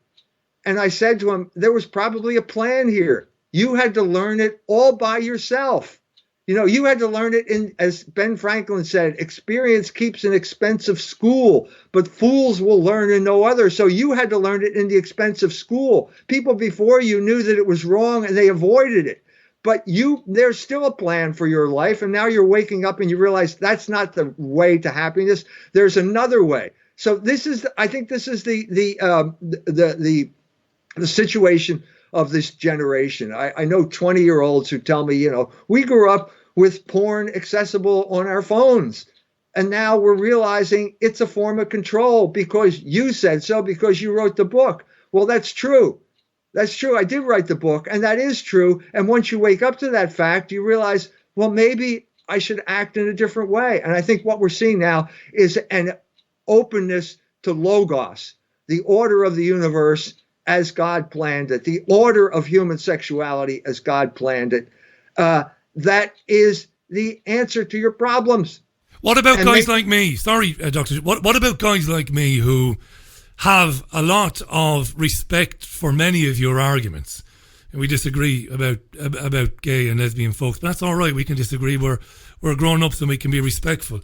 And I said to him, there was probably a plan here. You had to learn it all by yourself. You had to learn it in, as Ben Franklin said, experience keeps an expensive school, but fools will learn in no other. So you had to learn it in the expensive school. People before you knew that it was wrong and they avoided it. But there's still a plan for your life. And now you're waking up and you realize that's not the way to happiness. There's another way. So I think this is the situation of this generation. I know 20-year-olds who tell me, we grew up with porn accessible on our phones. And now we're realizing it's a form of control because you said so, because you wrote the book. Well, that's true. That's true. I did write the book, and that is true. And once you wake up to that fact, you realize, well, maybe I should act in a different way. And I think what we're seeing now is an openness to logos, the order of the universe as God planned it, the order of human sexuality as God planned it. That is the answer to your problems. What about guys like me? Sorry, Doctor. What about guys like me who have a lot of respect for many of your arguments? And we disagree about gay and lesbian folks, but that's all right. We can disagree. We're grown-ups and we can be respectful.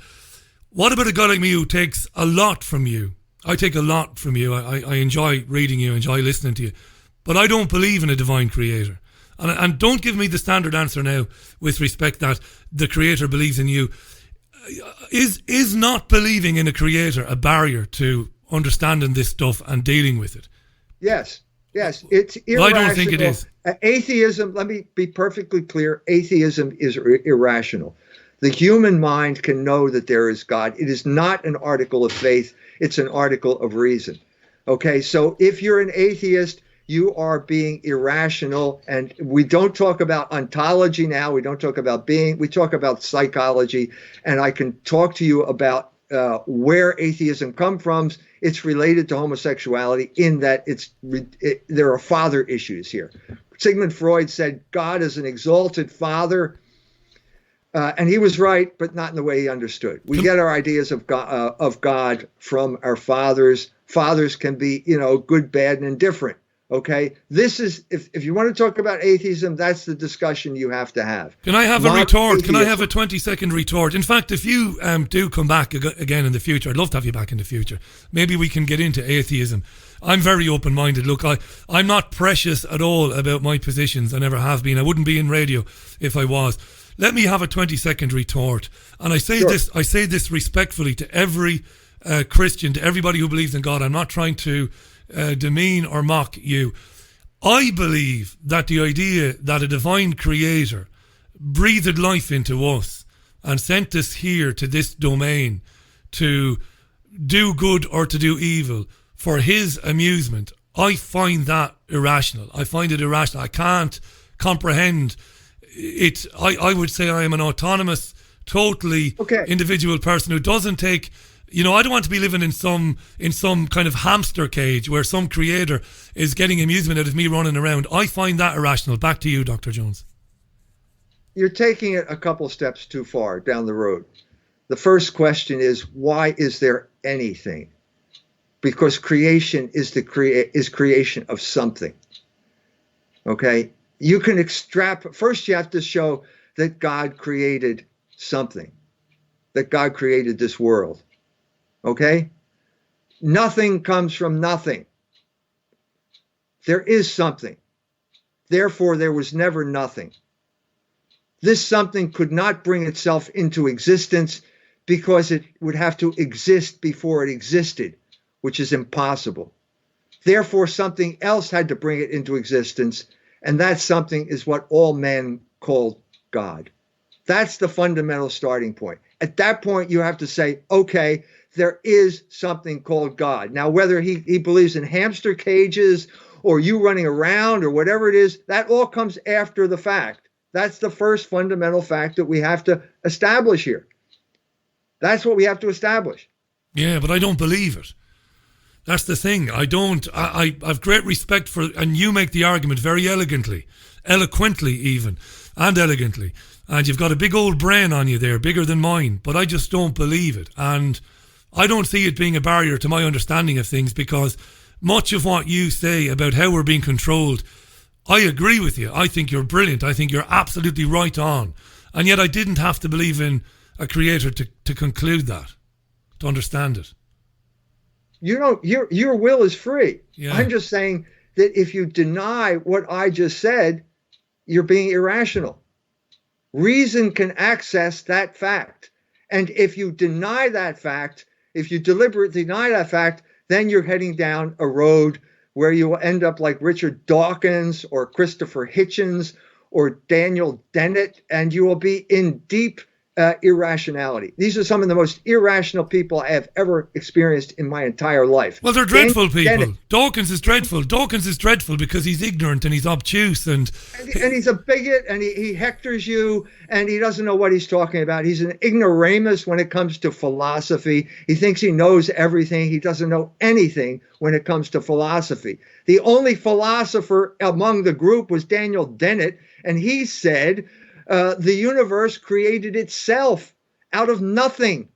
What about a guy like me who takes a lot from you? I take a lot from you. I enjoy reading you, enjoy listening to you. But I don't believe in a divine creator. And don't give me the standard answer now with respect that the creator believes in you. Is not believing in a creator a barrier to understanding this stuff and dealing with it? Yes, it's irrational. I don't think it is. Atheism, let me be perfectly clear, atheism is irrational. The human mind can know that there is God. It is not an article of faith. It's an article of reason. Okay, so if you're an atheist, you are being irrational. And we don't talk about ontology now. We don't talk about being. We talk about psychology. And I can talk to you about where atheism comes from. It's related to homosexuality in that there are father issues here. Sigmund Freud said God is an exalted father. And he was right, but not in the way he understood. We get our ideas of God from our fathers. Fathers can be, good, bad, and indifferent. Okay, this is if you want to talk about atheism, that's the discussion you have to have. Can I have a retort? Can I have a 20-second retort? In fact, if you do come back again in the future, I'd love to have you back in the future. Maybe we can get into atheism. I'm very open-minded. Look, I'm not precious at all about my positions. I never have been. I wouldn't be in radio if I was. Let me have a 20-second retort. And I say this respectfully to every Christian, to everybody who believes in God. I'm not trying to demean or mock you. I believe that the idea that a divine creator breathed life into us and sent us here to this domain to do good or to do evil for his amusement, I find that irrational. I find it irrational. I can't comprehend it. I would say I am an autonomous, totally individual person who doesn't take... I don't want to be living in some kind of hamster cage where some creator is getting amusement out of me running around. I find that irrational. Back to you, Dr. Jones. you're taking it a couple steps too far down the road. The first question is, why is there anything? Because creation is creation of something. Okay? You can first you have to show that God created something, that God created this world. Okay? Nothing comes from nothing. There is something. Therefore, there was never nothing. This something could not bring itself into existence because it would have to exist before it existed, which is impossible. Therefore, something else had to bring it into existence, and that something is what all men call God. That's the fundamental starting point. At that point, you have to say, okay, there is something called God. Now, whether he believes in hamster cages or you running around or whatever it is, that all comes after the fact. That's the first fundamental fact that we have to establish here. That's what we have to establish. Yeah, but I don't believe it. That's the thing. I've great respect for, and you make the argument very elegantly, eloquently even, and elegantly. And you've got a big old brain on you there, bigger than mine, but I just don't believe it. And I don't see it being a barrier to my understanding of things, because much of what you say about how we're being controlled, I agree with you. I think you're brilliant. I think you're absolutely right on. And yet I didn't have to believe in a creator to conclude that, to understand it. You know, your will is free. Yeah. I'm just saying that if you deny what I just said, you're being irrational. Reason can access that fact. And if you deny that fact, if you deliberately deny that fact, then you're heading down a road where you will end up like Richard Dawkins or Christopher Hitchens or Daniel Dennett, and you will be in deep irrationality. These are some of the most irrational people I have ever experienced in my entire life. Well, they're dreadful people. Dennett. Dawkins is dreadful. Dawkins is dreadful because he's ignorant and he's obtuse and he's a bigot, and he hectors you, and he doesn't know what he's talking about. He's an ignoramus when it comes to philosophy. He thinks he knows everything. He doesn't know anything when it comes to philosophy. The only philosopher among the group was Daniel Dennett, and he said the universe created itself out of nothing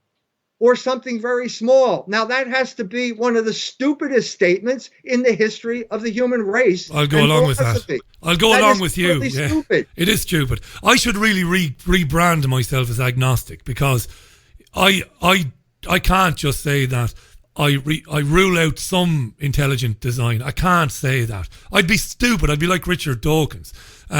or something very small. Now, that has to be one of the stupidest statements in the history of the human race. I'll go along with that. I'll go along with you. Yeah. Stupid. It is stupid. I should really rebrand myself as agnostic, because I can't just say that I rule out some intelligent design. I can't say that. I'd be stupid. I'd be like Richard Dawkins.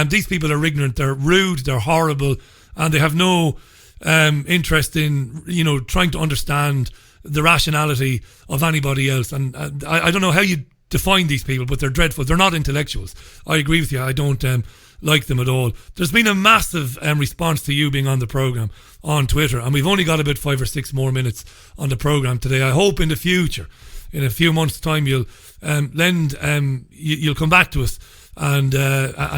These people are ignorant, they're rude, they're horrible, and they have no interest in, trying to understand the rationality of anybody else. And I don't know how you define these people, but they're dreadful. They're not intellectuals. I agree with you. I don't like them at all. There's been a massive response to you being on the programme on Twitter, and we've only got about 5 or 6 more minutes on the programme today. I hope in the future, in a few months' time, you'll you'll come back to us and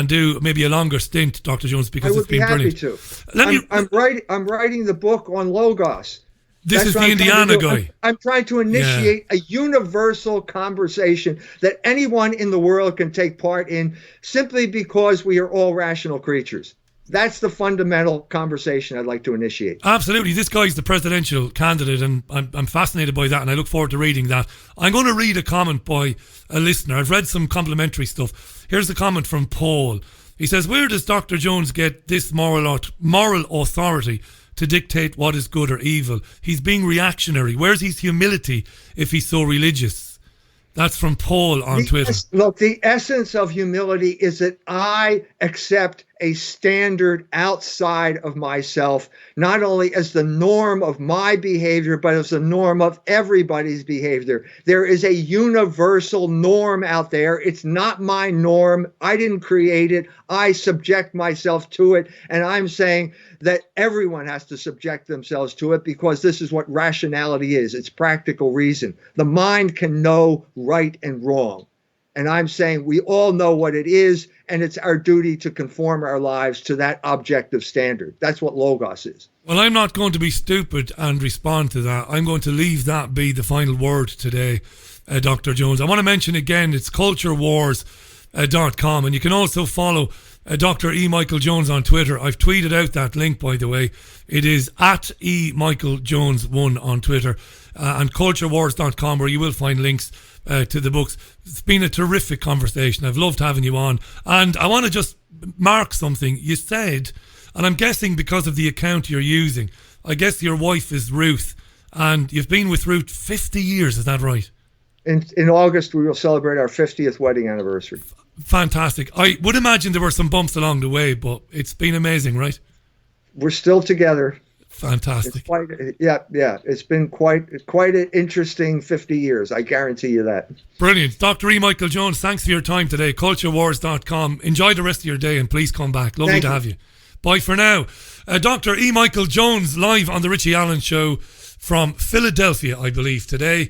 do maybe a longer stint, Dr. Jones, because it's been brilliant. I would be happy to. I'm writing the book on Logos. This is the Indiana guy. I'm trying to initiate a universal conversation that anyone in the world can take part in, simply because we are all rational creatures. That's the fundamental conversation I'd like to initiate. Absolutely. This guy's the presidential candidate, and I'm fascinated by that, and I look forward to reading that. I'm going to read a comment by a listener. I've read some complimentary stuff. Here's a comment from Paul. He says, where does Dr. Jones get this moral authority to dictate what is good or evil? He's being reactionary. Where's his humility if he's so religious? That's from Paul on Twitter. Look, the essence of humility is that I accept a standard outside of myself, not only as the norm of my behavior, but as the norm of everybody's behavior. There is a universal norm out there. It's not my norm. I didn't create it. I subject myself to it. And I'm saying that everyone has to subject themselves to it, because this is what rationality is. It's practical reason. The mind can know right and wrong. And I'm saying we all know what it is, and it's our duty to conform our lives to that objective standard. That's what Logos is. Well, I'm not going to be stupid and respond to that. I'm going to leave that be the final word today, Dr. Jones. I want to mention again, it's culturewars.com, and you can also follow Dr. E. Michael Jones on Twitter. I've tweeted out that link, by the way. It is at E. Michael Jones 1 on Twitter, and culturewars.com, where you will find links to the books. It's been a terrific conversation. I've loved having you on. And I want to just mark something. You said, and I'm guessing because of the account you're using, I guess your wife is Ruth, and you've been with Ruth 50 years, is that right? In August, we will celebrate our 50th wedding anniversary. Fantastic. I would imagine there were some bumps along the way, but it's been amazing, right? We're still together. Fantastic. It's been quite an interesting 50 years. I guarantee you that. Brilliant. Dr. E. Michael Jones, thanks for your time today. culturewars.com. Enjoy the rest of your day and please come back. Lovely to have you. Bye for now. Dr. E. Michael Jones, live on the Richie Allen Show from Philadelphia, I believe, today.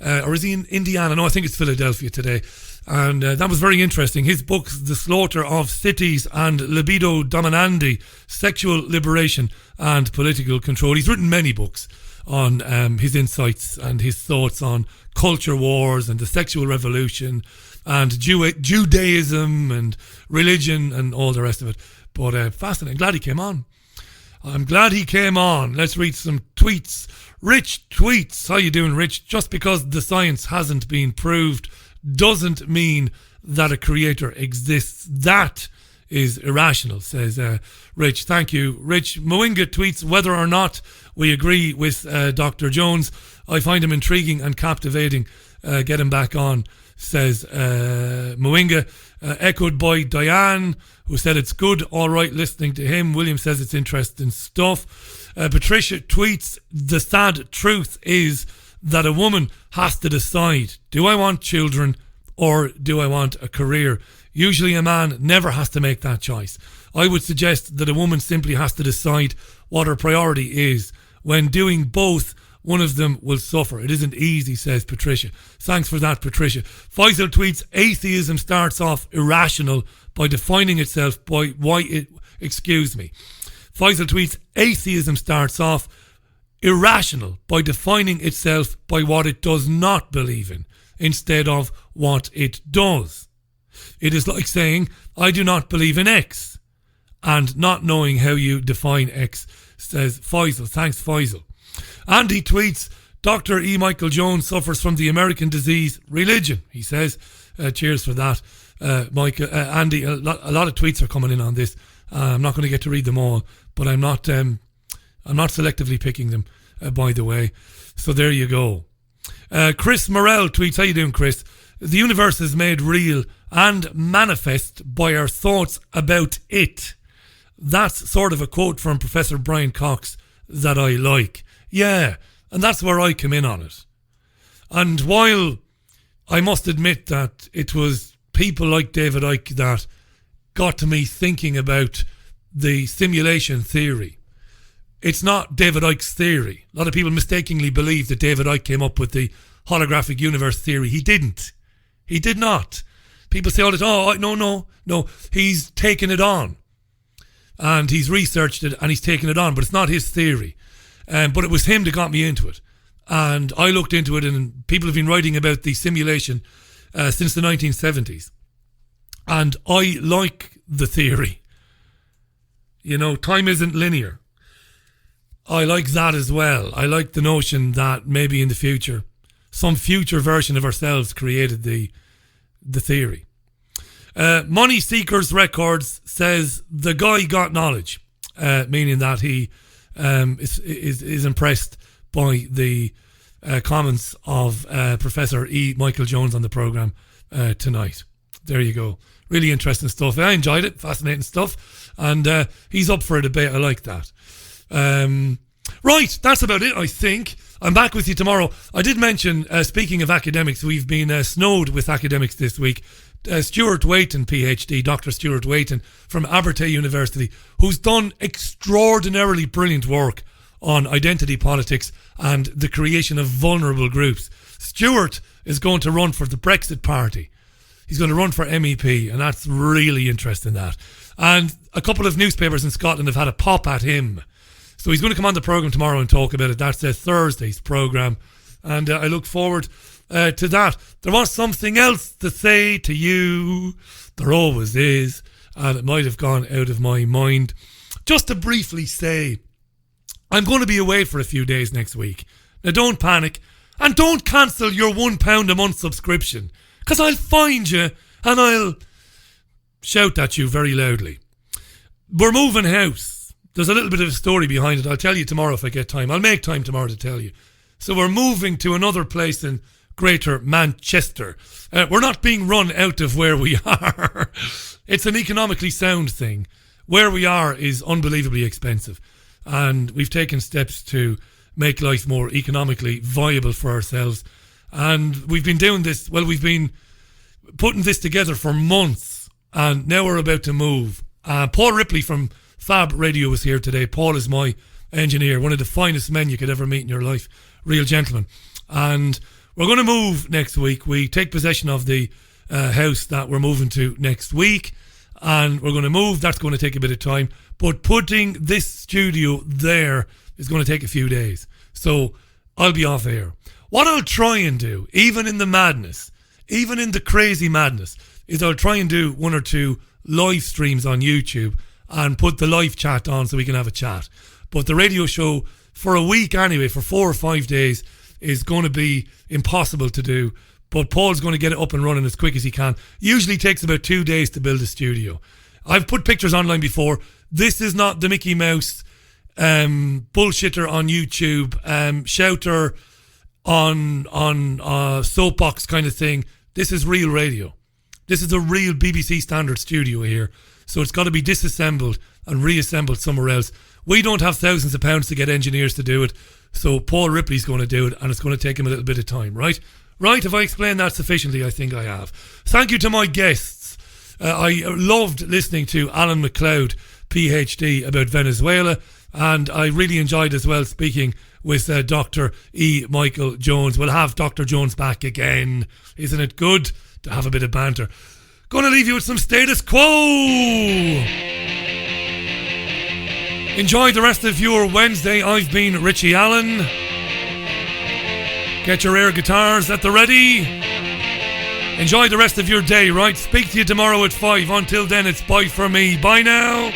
Or is he in Indiana? No, I think it's Philadelphia today. And that was very interesting. His book, The Slaughter of Cities and Libido, Dominandi, Sexual Liberation and Political Control. He's written many books on his insights and his thoughts on culture wars and the sexual revolution and Judaism and religion and all the rest of it. But fascinating. Glad he came on. I'm glad he came on. Let's read some tweets. Rich tweets. How you doing, Rich? Just because the science hasn't been proved doesn't mean that a creator exists. That is irrational, says Rich. Thank you, Rich. Moinga tweets, whether or not we agree with Dr. Jones, I find him intriguing and captivating. Get him back on, says Moinga. Echoed by Diane, who said it's good, all right, listening to him. William says it's interesting stuff. Patricia tweets, the sad truth is that a woman has to decide, do I want children or do I want a career? Usually a man never has to make that choice. I would suggest that a woman simply has to decide what her priority is. When doing both, one of them will suffer. It isn't easy, says Patricia. Thanks for that, Patricia. Faisal tweets, atheism starts off irrational by defining itself by Faisal tweets, atheism starts off irrational by defining itself by what it does not believe in instead of what it does. It is like saying, I do not believe in X, and not knowing how you define X, says Faisal. Thanks, Faisal. Andy tweets, Dr. E. Michael Jones suffers from the American disease, religion, he says. Cheers for that, Mike. Andy, a lot of tweets are coming in on this. I'm not going to get to read them all, but I'm not selectively picking them, by the way. So there you go. Chris Morell tweets, how you doing, Chris? The universe is made real and manifest by our thoughts about it. That's sort of a quote from Professor Brian Cox that I like. Yeah, and that's where I come in on it. And while I must admit that it was people like David Icke that got to me thinking about the simulation theory, it's not David Icke's theory. A lot of people mistakenly believe that David Icke came up with the holographic universe theory. He didn't. He did not. People say all the time, no, he's taken it on. And he's researched it and he's taken it on, but it's not his theory. But it was him that got me into it. And I looked into it, and people have been writing about the simulation since the 1970s. And I like the theory. You know, time isn't linear. I like that as well. I like the notion that maybe in the future, some future version of ourselves created the theory. Money Seekers Records says the guy got knowledge, meaning that he is impressed by the comments of Professor E. Michael Jones on the programme tonight. There you go. Really interesting stuff. I enjoyed it. Fascinating stuff. And he's up for a debate. I like that. Right, that's about it, I think. I'm back with you tomorrow. I did mention, speaking of academics, we've been snowed with academics this week. Stuart Waiton, PhD, Dr. Stuart Waiton from Abertay University, who's done extraordinarily brilliant work on identity politics and the creation of vulnerable groups. Stuart is going to run for the Brexit Party. He's going to run for MEP, and that's really interesting, that. And a couple of newspapers in Scotland have had a pop at him. So he's going to come on the programme tomorrow and talk about it. That's Thursday's programme. And I look forward to that. There was something else to say to you. There always is. and it might have gone out of my mind. Just to briefly say, I'm going to be away for a few days next week. Now don't panic, and don't cancel your £1 a month subscription, because I'll find you and I'll shout at you very loudly. We're moving house. There's a little bit of a story behind it. I'll tell you tomorrow if I get time. I'll make time tomorrow to tell you. So we're moving to another place in Greater Manchester. We're not being run out of where we are. It's an economically sound thing. Where we are is unbelievably expensive, and we've taken steps to make life more economically viable for ourselves. And we've been doing this, well, we've been putting this together for months, and now we're about to move. Paul Ripley from Fab Radio was here today. Paul is my engineer, one of the finest men you could ever meet in your life. Real gentleman. And we're going to move next week. We take possession of the house that we're moving to next week, and we're going to move. That's going to take a bit of time, but putting this studio there is going to take a few days. So I'll be off air. What I'll try and do, even in the madness, even in the crazy madness, is I'll try and do 1 or 2 live streams on YouTube and put the live chat on so we can have a chat. But the radio show for a week anyway, for 4 or 5 days, is going to be impossible to do. But Paul's going to get it up and running as quick as he can. Usually takes about 2 days to build a studio. I've put pictures online before. This is not the Mickey Mouse bullshitter on YouTube, shouter on soapbox kind of thing. This is real radio. This is a real BBC standard studio here. So it's got to be disassembled and reassembled somewhere else. We don't have thousands of pounds to get engineers to do it. So Paul Ripley's going to do it, and it's going to take him a little bit of time, right? Right, have I explained that sufficiently? I think I have. Thank you to my guests. I loved listening to Alan Macleod, PhD, about Venezuela, and I really enjoyed as well speaking with Dr. E. Michael Jones. We'll have Dr. Jones back again. Isn't it good to have a bit of banter? Going to leave you with some status quo. Enjoy the rest of your Wednesday. I've been Richie Allen. Get your air guitars at the ready. Enjoy the rest of your day, right? Speak to you tomorrow at 5. Until then, it's bye for me. Bye now.